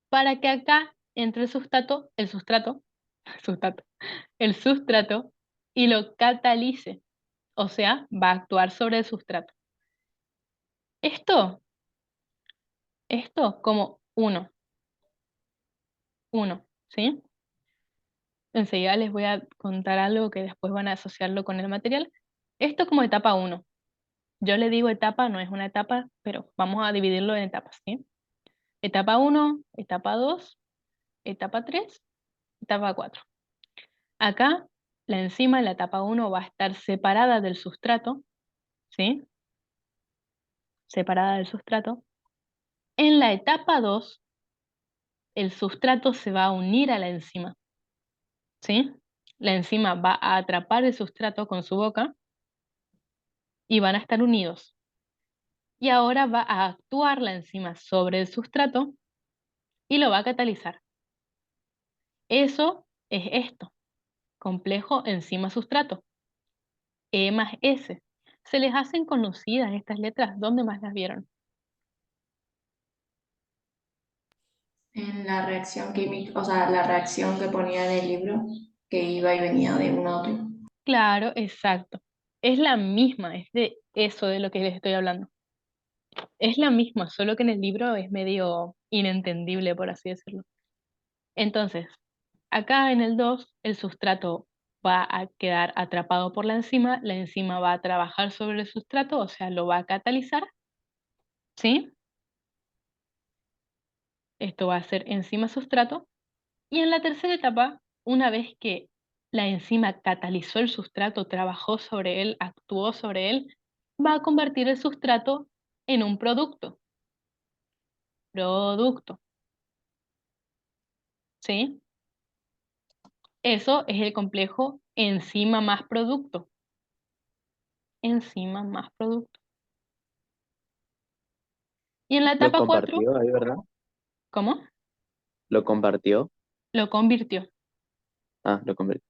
para que acá entre sustrato, el sustrato y lo catalice, o sea, va a actuar sobre el sustrato. Esto, esto como uno, ¿sí? Enseguida les voy a contar algo que después van a asociarlo con el material. Esto como etapa 1, Yo le digo etapa, no es una etapa, pero vamos a dividirlo en etapas, ¿sí? Etapa 1, etapa 2, etapa 3, etapa 4. Acá, la enzima en la etapa 1 va a estar separada del sustrato, ¿sí? Separada del sustrato. En la etapa 2, el sustrato se va a unir a la enzima, ¿sí? La enzima va a atrapar el sustrato con su boca y van a estar unidos. Y ahora va a actuar la enzima sobre el sustrato y lo va a catalizar. Eso es esto, complejo enzima-sustrato, E más S. Se les hacen conocidas estas letras, ¿dónde más las vieron? En la reacción química, o sea, la reacción que ponía en el libro, que iba y venía de uno a otro. Claro, exacto. Es la misma, es de eso de lo que les estoy hablando. Es la misma, solo que en el libro es medio inentendible, por así decirlo. Entonces, acá en el 2, el sustrato va a quedar atrapado por la enzima va a trabajar sobre el sustrato, o sea, lo va a catalizar, ¿sí? Esto va a ser enzima-sustrato. Y en la tercera etapa, una vez que la enzima catalizó el sustrato, trabajó sobre él, actuó sobre él, va a convertir el sustrato en un producto. Producto, ¿sí? Eso es el complejo enzima más producto. Enzima más producto. Y en la Lo etapa 4, compartió ahí, ¿verdad? ¿cómo? Lo compartió. Lo convirtió. Ah, lo convirtió.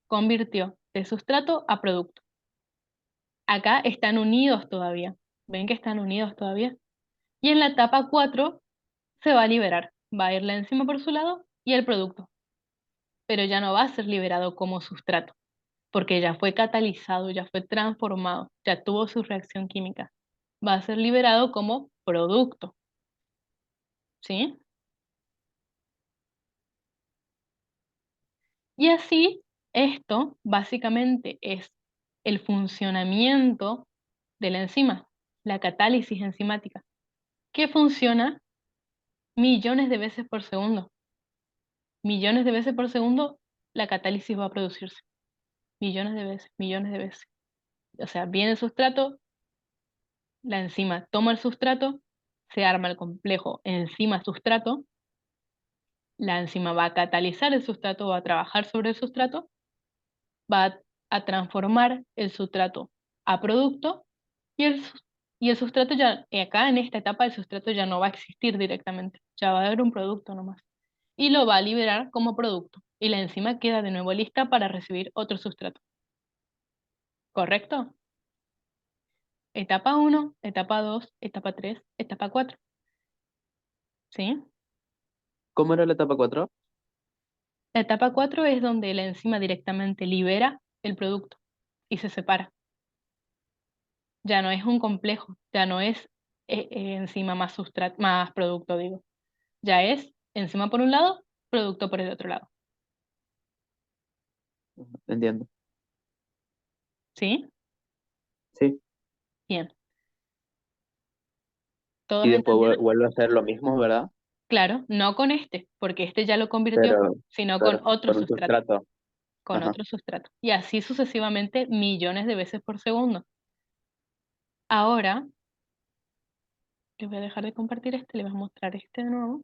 Convirtió de sustrato a producto. Acá están unidos todavía. ¿Ven que están unidos todavía? Y en la etapa 4 se va a liberar. Va a ir la enzima por su lado y el producto. Pero ya no va a ser liberado como sustrato, porque ya fue catalizado, ya fue transformado, ya tuvo su reacción química. Va a ser liberado como producto. ¿Sí? Y así, esto básicamente es el funcionamiento de la enzima, la catálisis enzimática, que funciona millones de veces por segundo. Millones de veces por segundo la catálisis va a producirse. Millones de veces, millones de veces. O sea, viene el sustrato, la enzima toma el sustrato, se arma el complejo enzima-sustrato, la enzima va a catalizar el sustrato, va a trabajar sobre el sustrato, va a transformar el sustrato a producto y el sustrato ya, acá en esta etapa el sustrato ya no va a existir directamente, ya va a haber un producto nomás. Y lo va a liberar como producto. Y la enzima queda de nuevo lista para recibir otro sustrato. ¿Correcto? Etapa 1, etapa 2, etapa 3, etapa 4. ¿Sí? ¿Cómo era la etapa 4? La etapa 4 es donde la enzima directamente libera el producto y se separa. Ya no es un complejo, ya no es enzima más sustrato, más producto, digo. Ya es enzima por un lado, producto por el otro lado. Entiendo. ¿Sí? Sí. Bien. ¿Todos Y después entendieron? vuelve a hacer lo mismo, ¿verdad? Claro, no con este, porque este ya lo convirtió, Pero, sino con claro, otro con un sustrato, sustrato. con Ajá. otro sustrato. Y así sucesivamente millones de veces por segundo. Ahora, les voy a dejar de compartir este, les voy a mostrar este de nuevo.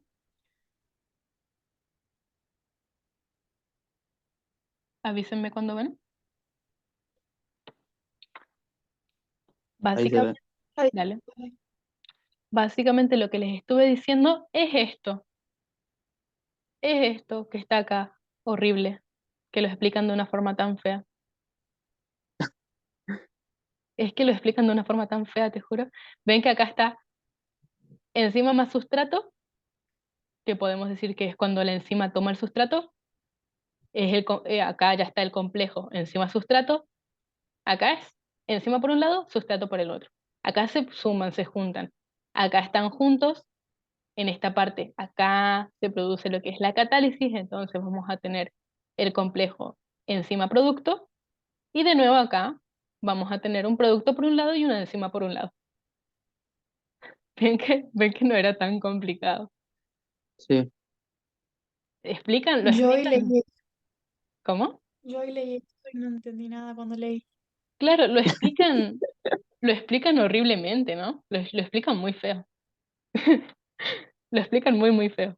Avísenme cuando ven. Ahí se ve. Básicamente, dale. Básicamente lo que les estuve diciendo es esto que está acá, horrible, que lo explican de una forma tan fea. Es que lo explican de una forma tan fea, te juro. Ven que acá está enzima más sustrato, que podemos decir que es cuando la enzima toma el sustrato. Acá ya está el complejo enzima sustrato. Acá es enzima por un lado, sustrato por el otro. Acá se suman, se juntan. Acá están juntos. En esta parte, acá se produce lo que es la catálisis, entonces vamos a tener el complejo enzima producto. Y de nuevo acá vamos a tener un producto por un lado y una enzima por un lado. Ven que no era tan complicado. Sí, ¿Explican? ¿Lo Yo hoy explican? leí, ¿Cómo? yo hoy leí esto y no entendí nada cuando leí. Claro, lo explican horriblemente, ¿no? Lo explican muy feo. Lo explican muy, muy feo.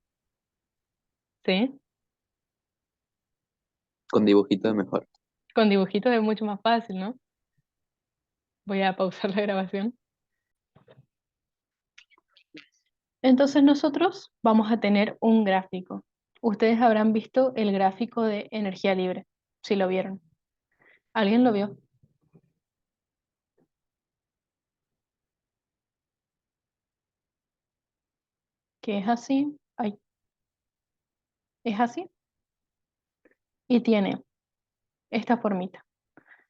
¿Sí? con dibujitos es mejor. Con dibujitos es mucho más fácil, ¿no? Voy a pausar la grabación. Entonces nosotros vamos a tener un gráfico. Ustedes habrán visto el gráfico de energía libre, si lo vieron. ¿Alguien lo vio? Que es así. Ay, es así. Y tiene esta formita.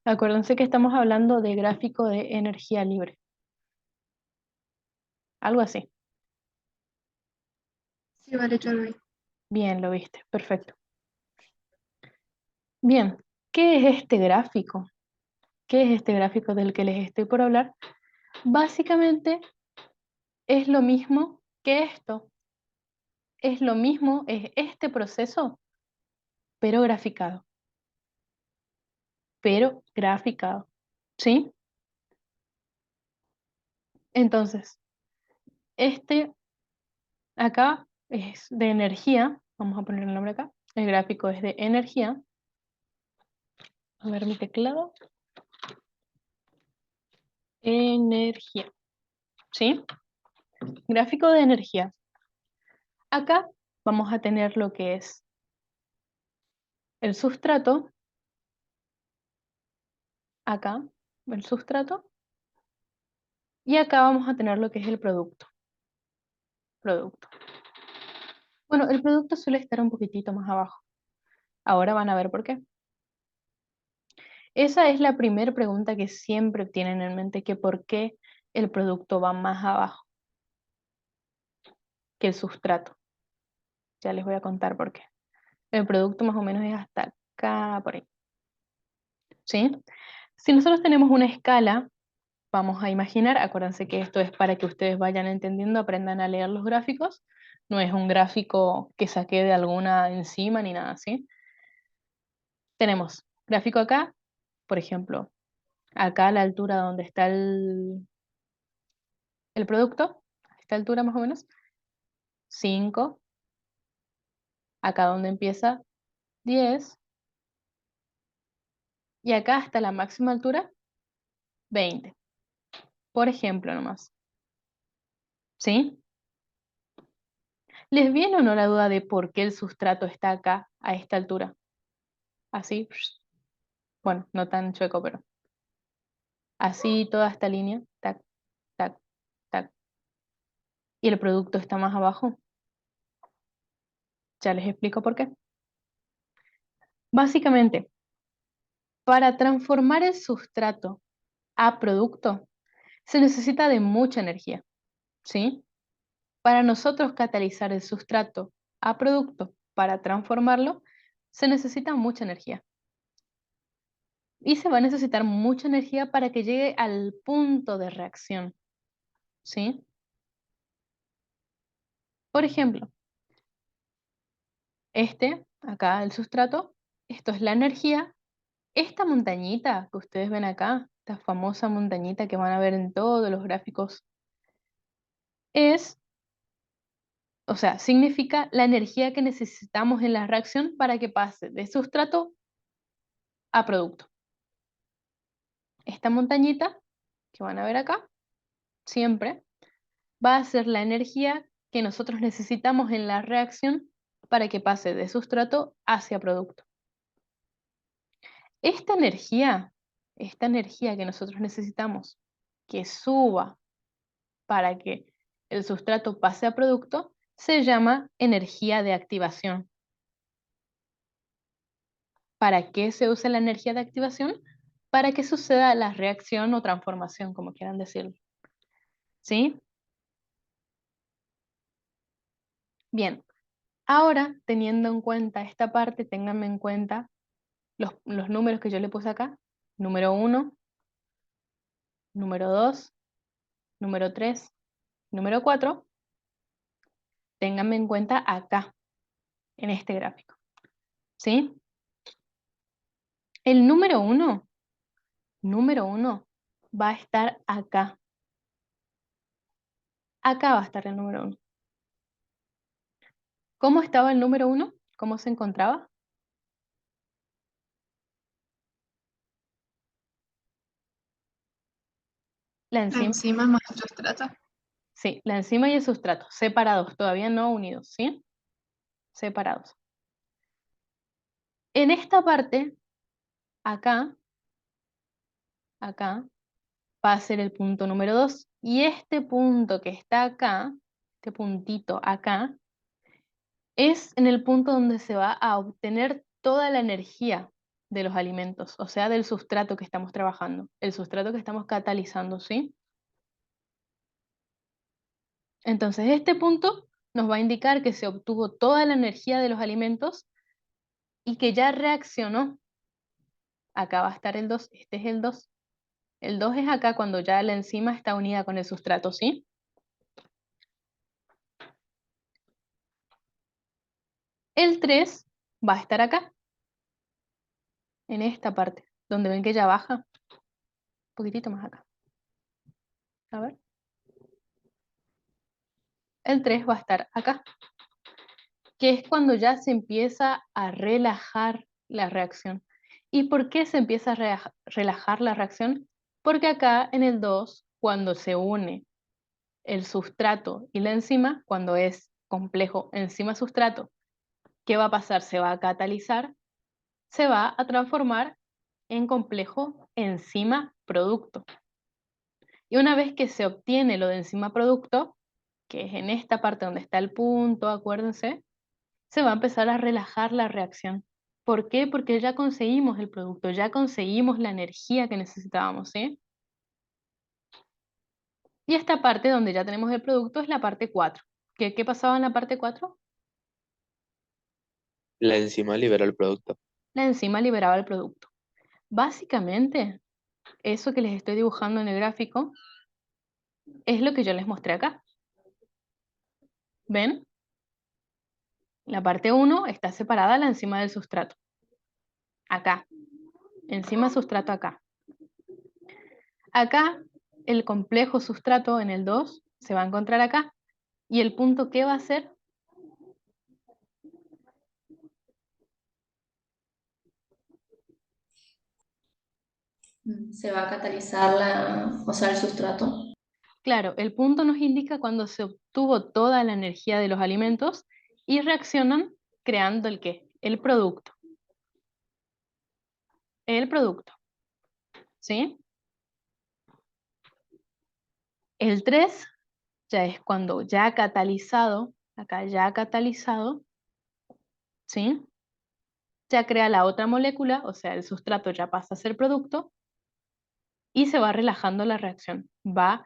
Acuérdense que estamos hablando de gráfico de energía libre. Algo así. Sí, vale, yo lo vi. Bien, lo viste. Perfecto. Bien, ¿qué es este gráfico? ¿Qué es este gráfico del que les estoy por hablar? Básicamente es lo mismo que esto. Es lo mismo, es este proceso, pero graficado. Pero graficado. ¿Sí? Entonces, este acá es de energía. Vamos a poner el nombre acá. El gráfico es de energía. A ver mi teclado. Energía. ¿Sí? Gráfico de energía. Acá vamos a tener lo que es el sustrato. Acá, el sustrato. Y acá vamos a tener lo que es el producto. Producto. Bueno, el producto suele estar un poquitito más abajo. Ahora van a ver por qué. Esa es la primera pregunta que siempre tienen en mente, que por qué el producto va más abajo que el sustrato. Ya les voy a contar por qué. El producto más o menos es hasta acá, por ahí. ¿Sí? Si nosotros tenemos una escala, vamos a imaginar, acuérdense que esto es para que ustedes vayan entendiendo, aprendan a leer los gráficos. No es un gráfico que saqué de alguna enzima ni nada, ¿sí? Tenemos gráfico acá, por ejemplo, acá a la altura donde está el producto, a esta altura más o menos, 5, acá donde empieza 10, y acá hasta la máxima altura 20, por ejemplo nomás. ¿Sí? ¿Les viene o no la duda de por qué el sustrato está acá, a esta altura? Así, bueno, no tan chueco, pero así toda esta línea, tac, tac, tac. Y el producto está más abajo. Ya les explico por qué. Básicamente, para transformar el sustrato a producto, se necesita de mucha energía, ¿sí? Para nosotros catalizar el sustrato a producto para transformarlo, se necesita mucha energía. Y se va a necesitar mucha energía para que llegue al punto de reacción, ¿sí? Por ejemplo, acá el sustrato, esto es la energía. Esta montañita que ustedes ven acá, esta famosa montañita que van a ver en todos los gráficos, es, o sea, significa la energía que necesitamos en la reacción para que pase de sustrato a producto. Esta montañita que van a ver acá, siempre, va a ser la energía que nosotros necesitamos en la reacción para que pase de sustrato hacia producto. Esta energía que nosotros necesitamos que suba para que el sustrato pase a producto, se llama energía de activación. ¿Para qué se usa la energía de activación? Para que suceda la reacción o transformación, como quieran decirlo. ¿Sí? Bien, ahora teniendo en cuenta esta parte, ténganme en cuenta los números que yo le puse acá. Número 1, número 2, número 3, número 4, ténganme en cuenta acá, en este gráfico. ¿Sí? El número 1 va a estar acá. Acá va a estar el número 1. ¿Cómo estaba el número 1? ¿Cómo se encontraba? La La enzima, enzima más el sustrato. sí, la enzima y el sustrato, separados, todavía no unidos, ¿sí? Separados. En esta parte, acá, va a ser el punto número 2. Y este punto que está acá, este puntito acá, es en el punto donde se va a obtener toda la energía de los alimentos, o sea, del sustrato que estamos trabajando, el sustrato que estamos catalizando, ¿sí? Entonces, este punto nos va a indicar que se obtuvo toda la energía de los alimentos y que ya reaccionó. Acá va a estar el 2, este es el 2. El 2 es acá cuando ya la enzima está unida con el sustrato, ¿sí? El 3 va a estar acá, en esta parte, donde ven que ya baja. Un poquitito más acá. A ver. El 3 va a estar acá, que es cuando ya se empieza a relajar la reacción. ¿Y por qué se empieza a relajar la reacción? Porque acá en el 2, cuando se une el sustrato y la enzima, cuando es complejo enzima-sustrato, ¿qué va a pasar? Se va a catalizar, se va a transformar en complejo enzima-producto. Y una vez que se obtiene lo de enzima-producto, que es en esta parte donde está el punto, acuérdense, se va a empezar a relajar la reacción. ¿Por qué? Porque ya conseguimos el producto, ya conseguimos la energía que necesitábamos, ¿sí? Y esta parte donde ya tenemos el producto es la parte 4. ¿Qué pasaba en la parte 4? La enzima libera el producto. La enzima liberaba el producto. Básicamente, eso que les estoy dibujando en el gráfico es lo que yo les mostré acá. ¿Ven? La parte 1 está separada la enzima del sustrato. Acá. Enzima sustrato acá. Acá, el complejo sustrato en el 2 se va a encontrar acá. ¿Y el punto qué va a ser? Se va a catalizar o sea, el sustrato. Claro, el punto nos indica cuando se obtuvo toda la energía de los alimentos y reaccionan creando el qué? El producto. El producto. ¿Sí? El 3 ya es cuando ya catalizado, acá ya catalizado, ¿sí? Ya crea la otra molécula, o sea, el sustrato ya pasa a ser producto y se va relajando la reacción. Va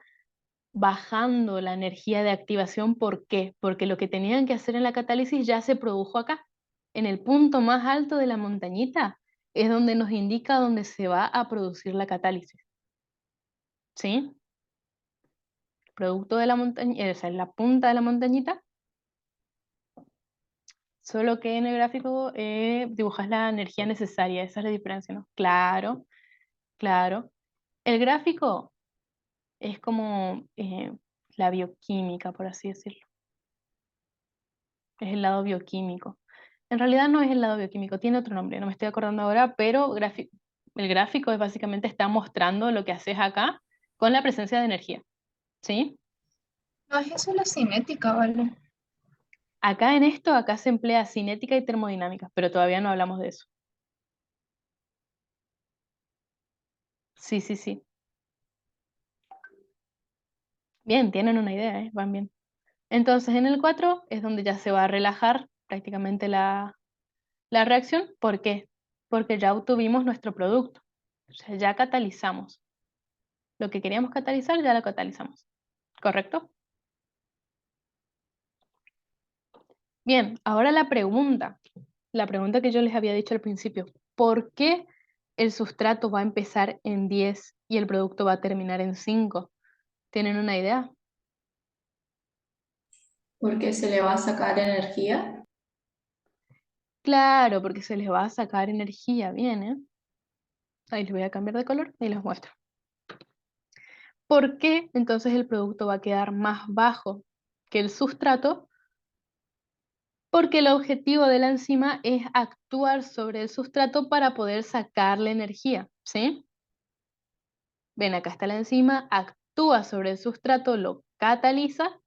bajando la energía de activación. ¿Por qué? Porque lo que tenían que hacer en la catálisis ya se produjo acá. En el punto más alto de la montañita es donde nos indica dónde se va a producir la catálisis. ¿Sí? Producto de la montaña, o sea, en la punta de la montañita. Solo que en el gráfico dibujas la energía necesaria. Esa es la diferencia, ¿no? Claro, claro. El gráfico es como la bioquímica, por así decirlo. Es el lado bioquímico. En realidad no es el lado bioquímico, tiene otro nombre, no me estoy acordando ahora, pero el gráfico es básicamente está mostrando lo que haces acá con la presencia de energía. ¿Sí? No es eso la cinética, ¿vale? Acá en esto, acá se emplea cinética y termodinámica, pero todavía no hablamos de eso. Sí, sí, sí. Bien, tienen una idea, ¿eh? Van bien. Entonces en el 4 es donde ya se va a relajar prácticamente la reacción. ¿Por qué? Porque ya obtuvimos nuestro producto. O sea, ya catalizamos. Lo que queríamos catalizar ya lo catalizamos. ¿Correcto? Bien, ahora la pregunta que yo les había dicho al principio. ¿Por qué el sustrato va a empezar en 10 y el producto va a terminar en 5? ¿Tienen una idea? Porque se le va a sacar energía. Claro, porque se les va a sacar energía, bien, ¿eh? Ahí les voy a cambiar de color y les muestro. ¿Por qué entonces el producto va a quedar más bajo que el sustrato? Porque el objetivo de la enzima es actuar sobre el sustrato para poder sacarle energía, ¿sí? Ven, acá está la enzima, actúa sobre el sustrato, lo cataliza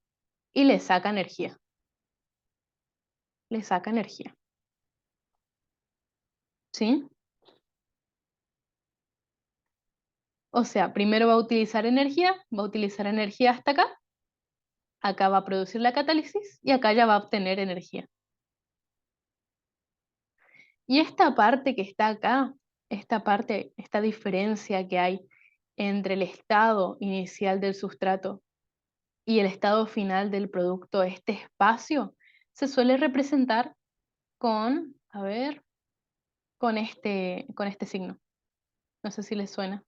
y le saca energía. Le saca energía, ¿sí? O sea, primero va a utilizar energía hasta acá va a producir la catálisis y acá ya va a obtener energía. Y esta parte que está acá, esta parte, esta diferencia que hay entre el estado inicial del sustrato y el estado final del producto, este espacio, se suele representar con, a ver, con este signo. No sé si les suena.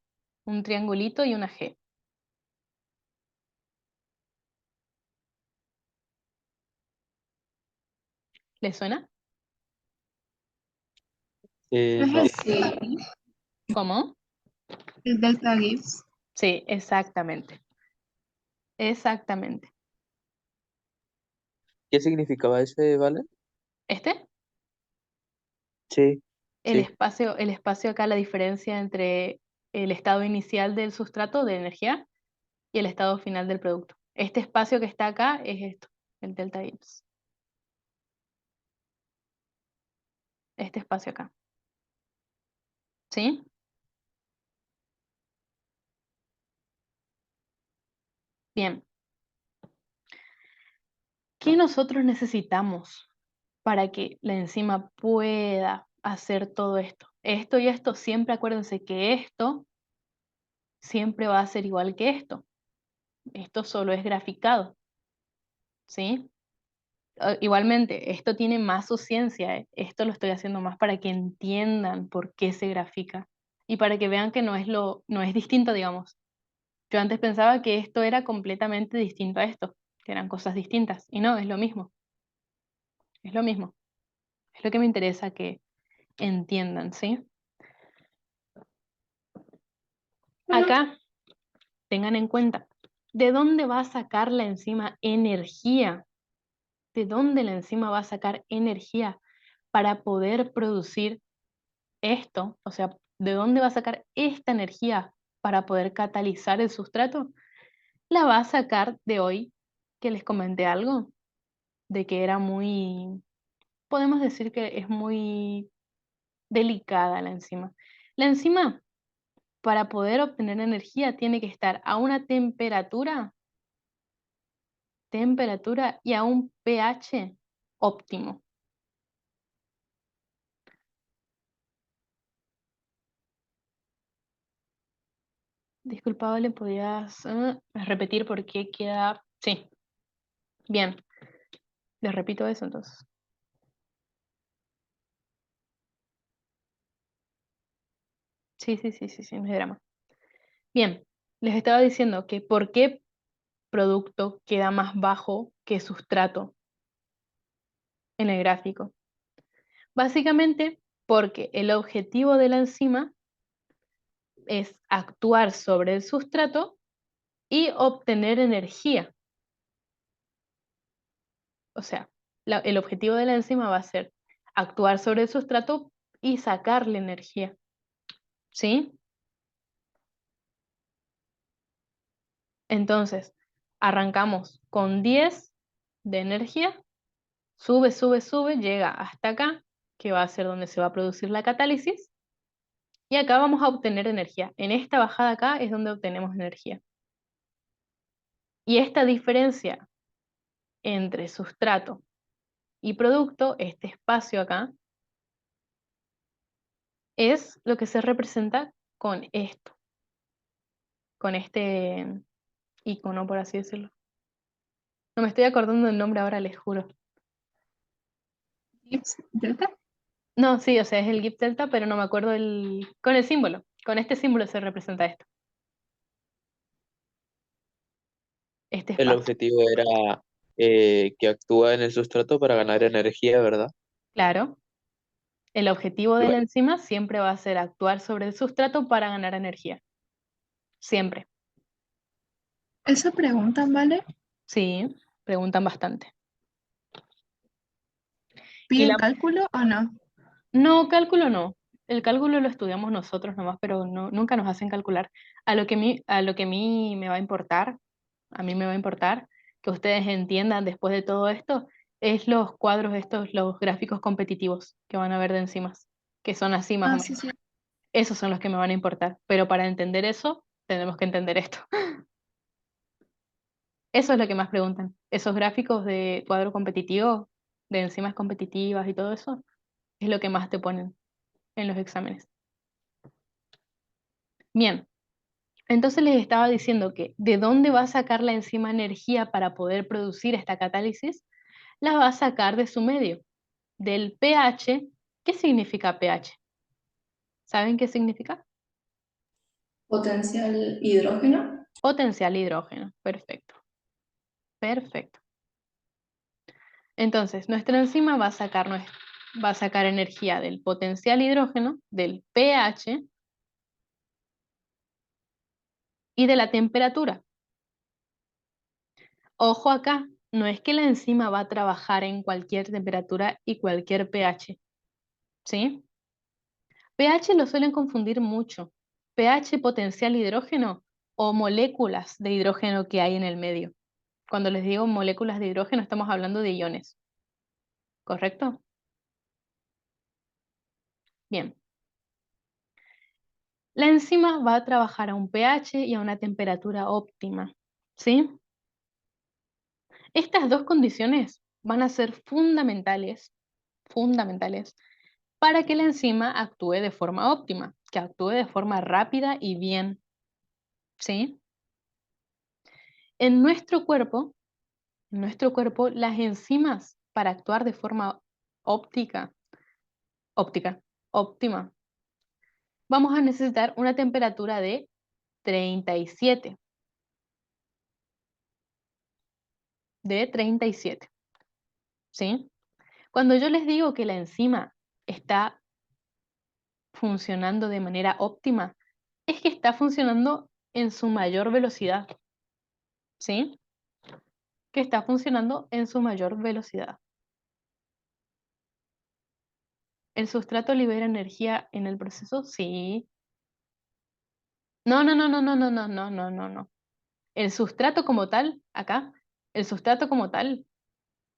Un triangulito y una G. ¿Les suena? ¿No es No. el Sí, delta Gibbs? ¿Cómo? El delta Gibbs. Sí, exactamente. Exactamente. ¿Qué significaba ese, vale? ¿Este? Sí, El sí. espacio, el espacio acá, la diferencia entre el estado inicial del sustrato de energía y el estado final del producto. Este espacio que está acá es esto, el delta Gibbs. Este espacio acá. ¿Sí? Bien. ¿Qué nosotros necesitamos para que la enzima pueda hacer todo esto? Esto y esto, siempre acuérdense que esto siempre va a ser igual que esto. Esto solo es graficado, ¿sí? Igualmente, esto tiene más su ciencia, ¿eh? Esto lo estoy haciendo más para que entiendan por qué se grafica y para que vean que no es distinto, digamos. Yo antes pensaba que esto era completamente distinto a esto, que eran cosas distintas, y no, es lo mismo, es lo mismo. Es lo que me interesa que entiendan, ¿sí? Acá, tengan en cuenta, ¿de dónde va a sacar la enzima energía? ¿De dónde la enzima va a sacar energía para poder producir esto? O sea, ¿de dónde va a sacar esta energía para poder catalizar el sustrato? La va a sacar de hoy, que les comenté algo, de que era muy, podemos decir que es muy delicada la enzima. La enzima, para poder obtener energía, tiene que estar a una temperatura y a un pH óptimo. Disculpa, ¿le podías repetir por qué queda? Sí, bien, les repito eso entonces. Sí, no es drama. Bien, les estaba diciendo que por qué producto queda más bajo que sustrato en el gráfico. Básicamente porque el objetivo de la enzima es actuar sobre el sustrato y obtener energía. O sea, el objetivo de la enzima va a ser actuar sobre el sustrato y sacarle energía. ¿Sí? Entonces, arrancamos con 10 de energía, sube, llega hasta acá, que va a ser donde se va a producir la catálisis, y acá vamos a obtener energía. En esta bajada acá es donde obtenemos energía. Y esta diferencia entre sustrato y producto, este espacio acá, es lo que se representa con esto, con este icono, por así decirlo. No me estoy acordando del nombre ahora, les juro. Gibbs delta. No, sí, o sea, es el GIF delta, pero no me acuerdo con el símbolo. Con este símbolo se representa esto. Este El espacio. objetivo era que actúa en el sustrato para ganar energía, ¿verdad? Claro, el objetivo de la Luego, enzima siempre va a ser actuar sobre el sustrato para ganar energía. Siempre. Esa pregunta, ¿vale? Sí, preguntan bastante. Y ¿Piden la cálculo o no? No, cálculo no. El cálculo lo estudiamos nosotros nomás, pero no, nunca nos hacen calcular. A lo que a mí me va a importar, a mí me va a importar que ustedes entiendan después de todo esto, es los cuadros estos, los gráficos competitivos que van a ver de enzimas, que son así más o Ah, sí, menos. sí. Esos son los que me van a importar. Pero para entender eso, tenemos que entender esto. Eso es lo que más preguntan. Esos gráficos de cuadro competitivo, de enzimas competitivas y todo eso, es lo que más te ponen en los exámenes. Bien. Entonces les estaba diciendo que de dónde va a sacar la enzima energía para poder producir esta catálisis, la va a sacar de su medio, del pH. ¿Qué significa pH? ¿Saben qué significa? Potencial hidrógeno. Potencial hidrógeno. Perfecto. Perfecto. Entonces, nuestra enzima va a sacar energía del potencial hidrógeno, del pH y de la temperatura. Ojo acá, no es que la enzima va a trabajar en cualquier temperatura y cualquier pH, ¿sí? pH lo suelen confundir mucho. pH potencial hidrógeno o moléculas de hidrógeno que hay en el medio. Cuando les digo moléculas de hidrógeno estamos hablando de iones, ¿correcto? Bien. La enzima va a trabajar a un pH y a una temperatura óptima, ¿sí? Estas dos condiciones van a ser fundamentales para que la enzima actúe de forma óptima, que actúe de forma rápida y bien, ¿sí? En nuestro cuerpo, las enzimas para actuar de forma óptica, óptica, óptima, vamos a necesitar una temperatura de 37, de 37, ¿sí? Cuando yo les digo que la enzima está funcionando de manera óptima, es que está funcionando en su mayor velocidad, ¿sí? Que está funcionando en su mayor velocidad. ¿El sustrato libera energía en el proceso? Sí. No, no, no, no, no, no, no, no, no, no, no. El sustrato como tal, acá, el sustrato como tal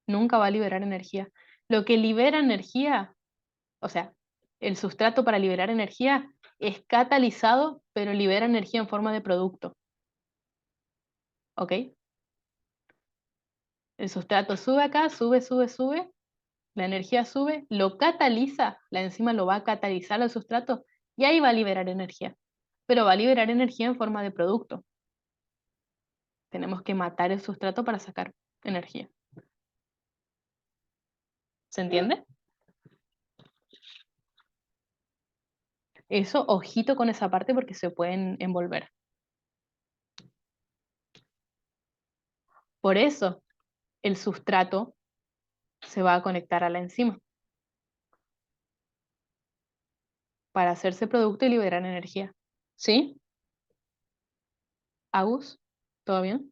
nunca va a liberar energía. Lo que libera energía, o sea, el sustrato para liberar energía es catalizado, pero libera energía en forma de producto. ¿Ok? El sustrato sube acá, sube, la energía sube, lo cataliza, la enzima lo va a catalizar al sustrato y ahí va a liberar energía. Pero va a liberar energía en forma de producto. Tenemos que matar el sustrato para sacar energía. ¿Se entiende? Eso, ojito con esa parte porque se pueden envolver. Por eso, el sustrato se va a conectar a la enzima para hacerse producto y liberar energía. ¿Sí? ¿Agus? ¿Todo bien?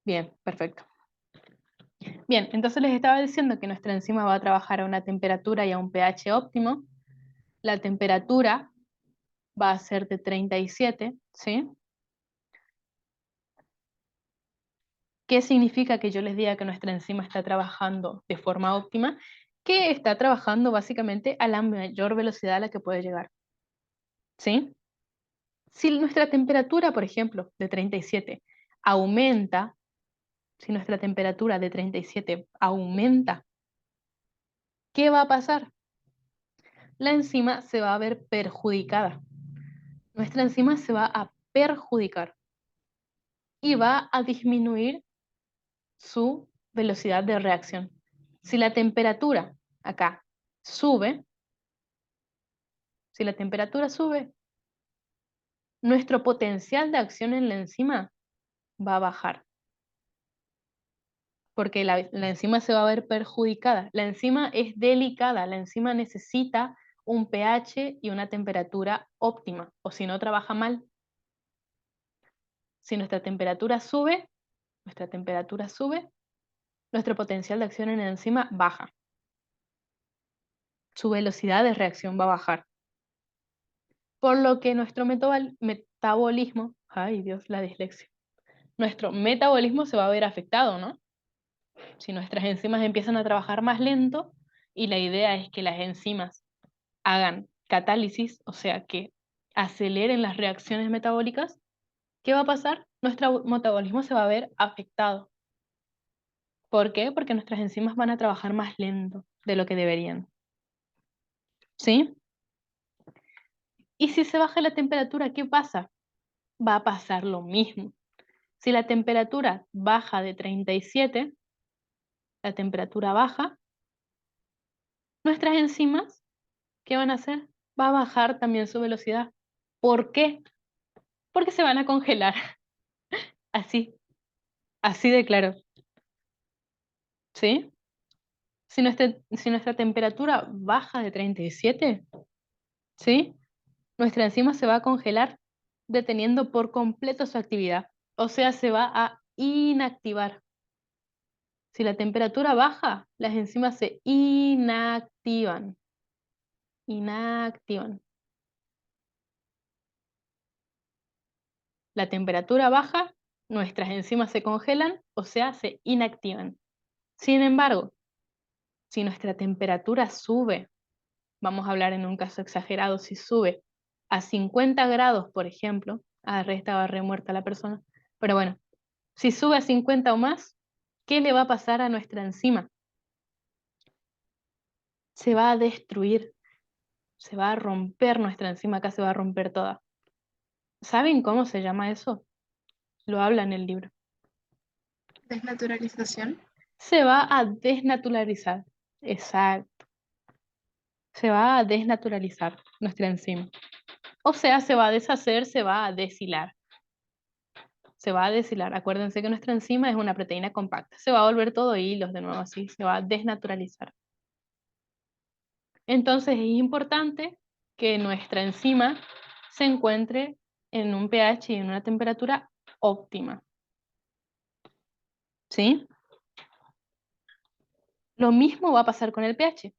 Bien, perfecto. Bien, entonces les estaba diciendo que nuestra enzima va a trabajar a una temperatura y a un pH óptimo. La temperatura va a ser de 37, ¿sí? ¿Qué significa que yo les diga que nuestra enzima está trabajando de forma óptima? Que está trabajando básicamente a la mayor velocidad a la que puede llegar, ¿sí? Si nuestra temperatura, por ejemplo, de 37 aumenta, si nuestra temperatura de 37 aumenta, ¿qué va a pasar? La enzima se va a ver perjudicada. Nuestra enzima se va a perjudicar y va a disminuir su velocidad de reacción. Si la temperatura acá sube, si la temperatura sube, nuestro potencial de acción en la enzima va a bajar, porque la enzima se va a ver perjudicada. La enzima es delicada, la enzima necesita un pH y una temperatura óptima, o si no trabaja mal. Si nuestra temperatura sube, nuestro potencial de acción en la enzima baja. Su velocidad de reacción va a bajar. Por lo que nuestro metabolismo, ay Dios, la dislexia, nuestro metabolismo se va a ver afectado, ¿no? Si nuestras enzimas empiezan a trabajar más lento, y la idea es que las enzimas hagan catálisis, o sea, que aceleren las reacciones metabólicas, ¿qué va a pasar? Nuestro metabolismo se va a ver afectado. ¿Por qué? Porque nuestras enzimas van a trabajar más lento de lo que deberían. ¿Sí? Y si se baja la temperatura, ¿qué pasa? Va a pasar lo mismo. Si la temperatura baja de 37, la temperatura baja, nuestras enzimas, ¿qué van a hacer? Va a bajar también su velocidad. ¿Por qué? Porque se van a congelar. Así, así de claro. ¿Sí? Si nuestra temperatura baja de 37, ¿sí? Nuestra enzima se va a congelar deteniendo por completo su actividad. O sea, se va a inactivar. Si la temperatura baja, las enzimas se inactivan. Inactivan. La temperatura baja, nuestras enzimas se congelan, o sea, se inactivan. Sin embargo, si nuestra temperatura sube, vamos a hablar en un caso exagerado, si sube a 50 grados, por ejemplo, estaba re muerta la persona, pero bueno, si sube a 50 o más, ¿qué le va a pasar a nuestra enzima? Se va a destruir, se va a romper nuestra enzima, acá se va a romper toda. ¿Saben cómo se llama eso? Lo habla en el libro. Desnaturalización. Se va a desnaturalizar, exacto. Se va a desnaturalizar nuestra enzima. O sea, se va a deshacer, se va a deshilar. Se va a deshilar. Acuérdense que nuestra enzima es una proteína compacta. Se va a volver todo hilos de nuevo así, se va a desnaturalizar. Entonces es importante que nuestra enzima se encuentre en un pH y en una temperatura óptima. ¿Sí? Lo mismo va a pasar con el pH.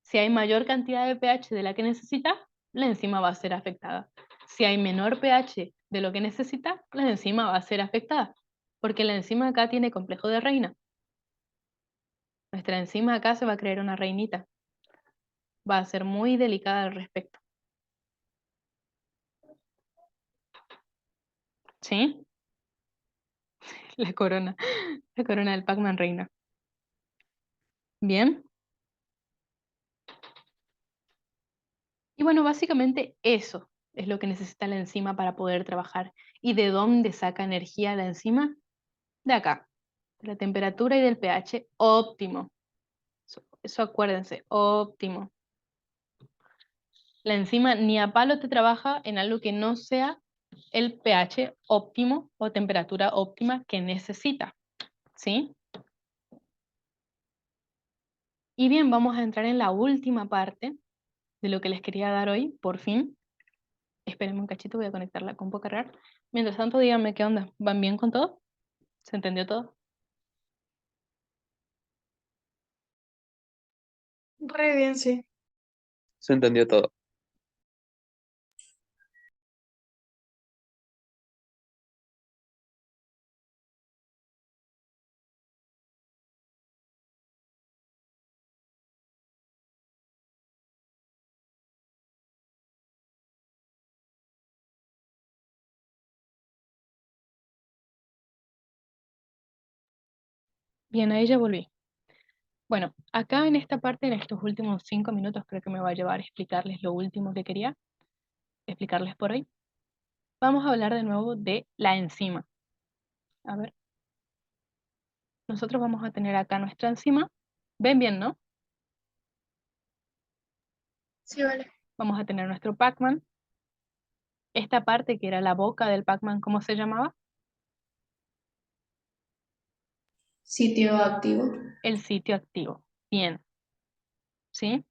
Si hay mayor cantidad de pH de la que necesita, la enzima va a ser afectada. Si hay menor pH de lo que necesita, la enzima va a ser afectada. Porque la enzima acá tiene complejo de reina. Nuestra enzima acá se va a crear una reinita. Va a ser muy delicada al respecto. ¿Sí? La corona del Pac-Man reina. Bien. Y bueno, básicamente eso es lo que necesita la enzima para poder trabajar. ¿Y de dónde saca energía la enzima? De acá, de la temperatura y del pH óptimo. Eso acuérdense, óptimo. La enzima ni a palo te trabaja en algo que no sea el pH óptimo o temperatura óptima que necesita. ¿Sí? Y bien, vamos a entrar en la última parte de lo que les quería dar hoy, por fin. Espérenme un cachito, voy a conectarla con poca cargar. Mientras tanto, díganme qué onda. ¿Van bien con todo? ¿Se entendió todo? Re bien, sí. Se entendió todo. Bien, ahí ya volví. Bueno, acá en esta parte, en estos últimos 5 minutos, creo que me va a llevar a explicarles lo último que quería explicarles por hoy. Vamos a hablar de nuevo de la enzima. A ver. nosotros vamos a tener acá nuestra enzima. ¿Ven bien, no? Sí, vale. Vamos a tener nuestro Pacman. Esta parte que era la boca del Pacman, ¿cómo se llamaba? Sitio activo. El sitio activo. Bien. ¿Sí?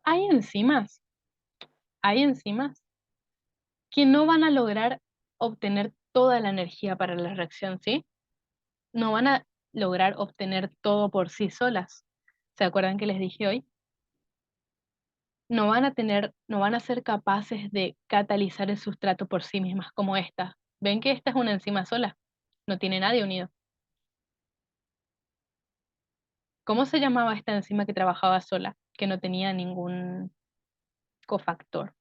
Hay enzimas que no van a lograr obtener toda la energía para la reacción, ¿sí? No van a lograr obtener todo por sí solas. ¿Se acuerdan que les dije hoy? No van a ser capaces de catalizar el sustrato por sí mismas como esta. ¿Ven que esta es una enzima sola? No tiene nadie unido. ¿Cómo se llamaba esta enzima que trabajaba sola, que no tenía ningún cofactor?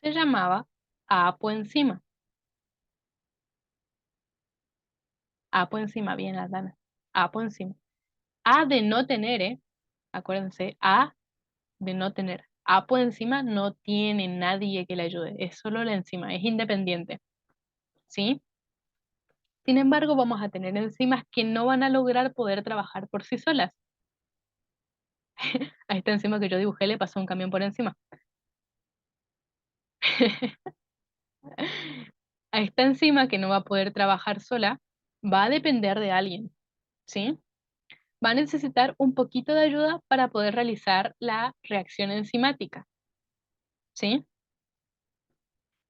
Se llamaba apoenzima. Apoenzima, bien, Aldana. Apoenzima. A de no tener, acuérdense, A de no tener. Apoenzima no tiene nadie que le ayude, es solo la enzima, es independiente. ¿Sí? Sin embargo, vamos a tener enzimas que no van a lograr poder trabajar por sí solas. A esta enzima que yo dibujé le pasó un camión por encima. A esta enzima que no va a poder trabajar sola, va a depender de alguien, ¿sí? Va a necesitar un poquito de ayuda para poder realizar la reacción enzimática, ¿sí?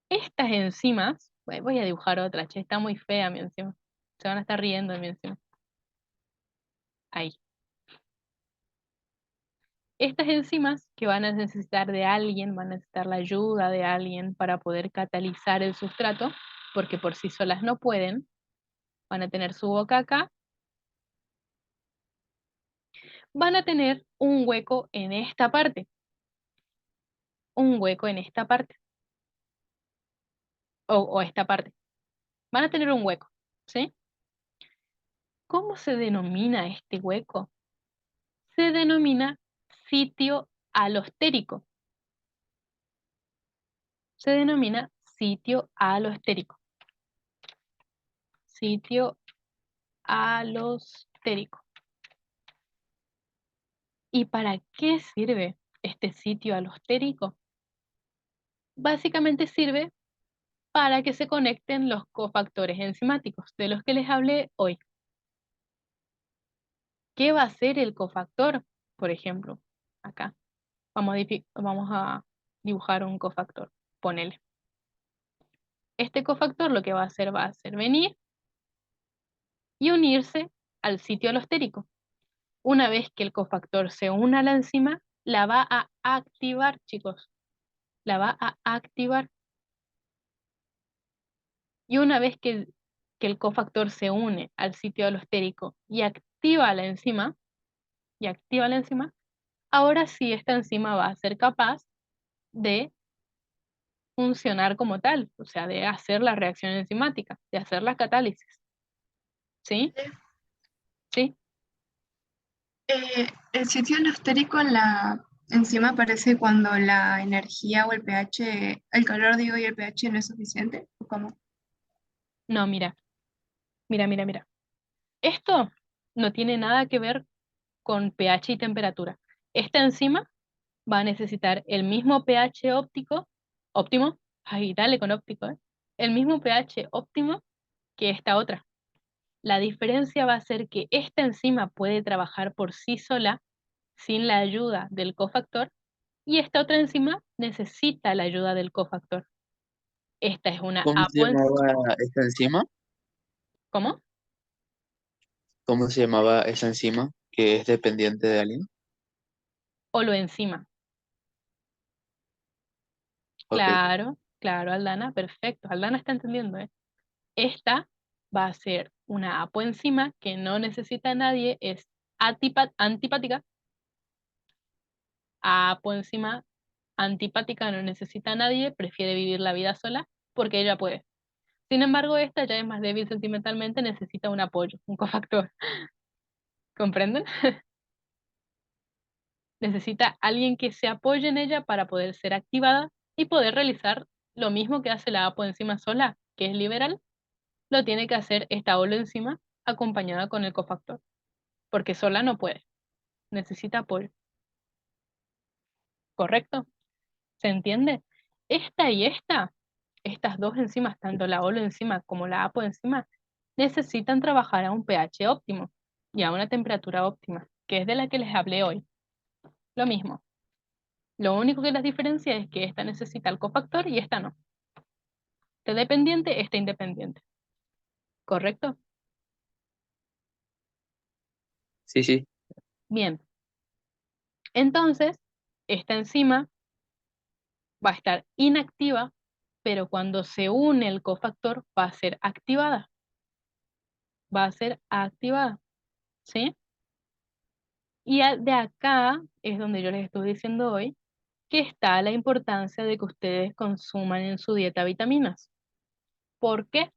Estas enzimas, voy a dibujar otra, che, está muy fea mi enzima. Se van a estar riendo de mi enzima. Ahí. Estas enzimas que van a necesitar de alguien, van a necesitar la ayuda de alguien para poder catalizar el sustrato, porque por sí solas no pueden, van a tener su boca acá, van a tener un hueco en esta parte, un hueco en esta parte, o esta parte. Van a tener un hueco, ¿sí? ¿Cómo se denomina este hueco? Se denomina sitio alostérico. Se denomina sitio alostérico. Sitio alostérico. ¿Y para qué sirve este sitio alostérico? Básicamente sirve para que se conecten los cofactores enzimáticos de los que les hablé hoy. ¿Qué va a hacer el cofactor? Por ejemplo, acá. Vamos a dibujar un cofactor. Ponele. Este cofactor lo que va a hacer venir y unirse al sitio alostérico. Una vez que el cofactor se una a la enzima, la va a activar, chicos. La va a activar. Y una vez que el cofactor se une al sitio alostérico y activa la enzima, ahora sí esta enzima va a ser capaz de funcionar como tal, o sea, de hacer la reacción enzimática, de hacer la catálisis. ¿Sí? ¿Sí? El sitio alostérico en la enzima aparece cuando la energía o el pH, el calor digo y el pH no es suficiente. ¿O cómo? No, mira, mira. Esto no tiene nada que ver con pH y temperatura. Esta enzima va a necesitar el mismo pH óptimo, ay, dale con óptico, el mismo pH óptimo que esta otra. La diferencia va a ser que esta enzima puede trabajar por sí sola sin la ayuda del cofactor y esta otra enzima necesita la ayuda del cofactor. Esta es una ¿Cómo se llamaba esa enzima? ¿Cómo? ¿Cómo se llamaba esa enzima que es dependiente de alguien? Holoenzima. Ok. Claro, Aldana, perfecto. Aldana está entendiendo, ¿eh? Esta va a ser una apoenzima que no necesita a nadie, es antipática. Apoenzima antipática no necesita a nadie, prefiere vivir la vida sola porque ella puede. Sin embargo, esta ya es más débil sentimentalmente, necesita un apoyo, un cofactor. ¿Comprenden? Necesita alguien que se apoye en ella para poder ser activada y poder realizar lo mismo que hace la apoenzima sola, que es liberal, lo tiene que hacer esta holoenzima acompañada con el cofactor, porque sola no puede, necesita apoyo. ¿Correcto? ¿Se entiende? Esta y estas dos enzimas, tanto la holoenzima como la apoenzima, necesitan trabajar a un pH óptimo y a una temperatura óptima, que es de la que les hablé hoy. Lo mismo. Lo único que las diferencia es que esta necesita el cofactor y esta no. Esta dependiente, esta independiente. ¿Correcto? Sí, sí. Bien. Entonces, esta enzima va a estar inactiva, pero cuando se une el cofactor va a ser activada. Va a ser activada. ¿Sí? Y de acá es donde yo les estoy diciendo hoy que está la importancia de que ustedes consuman en su dieta vitaminas. ¿Por qué?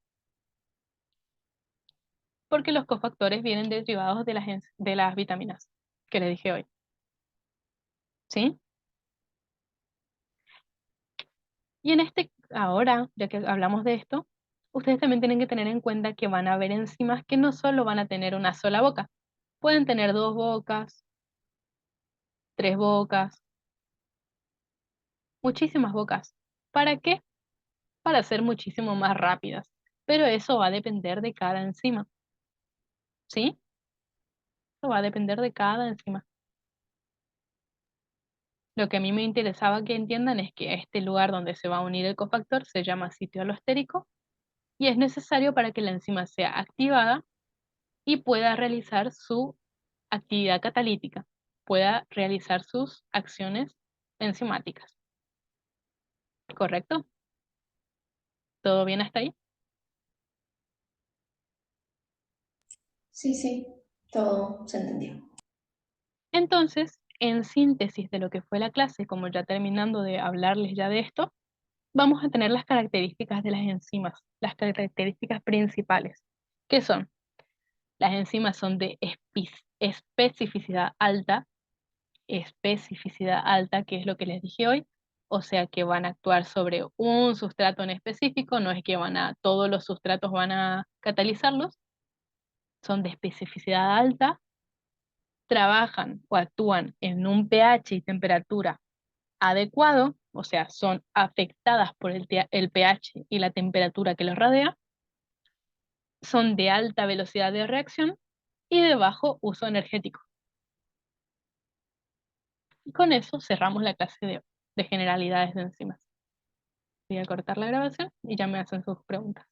Porque los cofactores vienen derivados de las vitaminas que les dije hoy. ¿Sí? Y ahora, ya que hablamos de esto, ustedes también tienen que tener en cuenta que van a haber enzimas que no solo van a tener una sola boca, pueden tener 2 bocas, 3 bocas, muchísimas bocas. ¿Para qué? Para ser muchísimo más rápidas. Pero eso va a depender de cada enzima. ¿Sí? Eso va a depender de cada enzima. Lo que a mí me interesaba que entiendan es que este lugar donde se va a unir el cofactor se llama sitio alostérico y es necesario para que la enzima sea activada y pueda realizar su actividad catalítica, pueda realizar sus acciones enzimáticas. ¿Correcto? ¿Todo bien hasta ahí? Sí, sí, todo se entendió. Entonces, en síntesis de lo que fue la clase, como ya terminando de hablarles ya de esto, vamos a tener las características de las enzimas, las características principales, que son, las enzimas son de especificidad alta, que es lo que les dije hoy, o sea que van a actuar sobre un sustrato en específico, no es que todos los sustratos van a catalizarlos, son de especificidad alta, trabajan o actúan en un pH y temperatura adecuado, o sea, son afectadas por el pH y la temperatura que los rodea, son de alta velocidad de reacción y de bajo uso energético. Y con eso cerramos la clase de generalidades de enzimas. Voy a cortar la grabación y ya me hacen sus preguntas.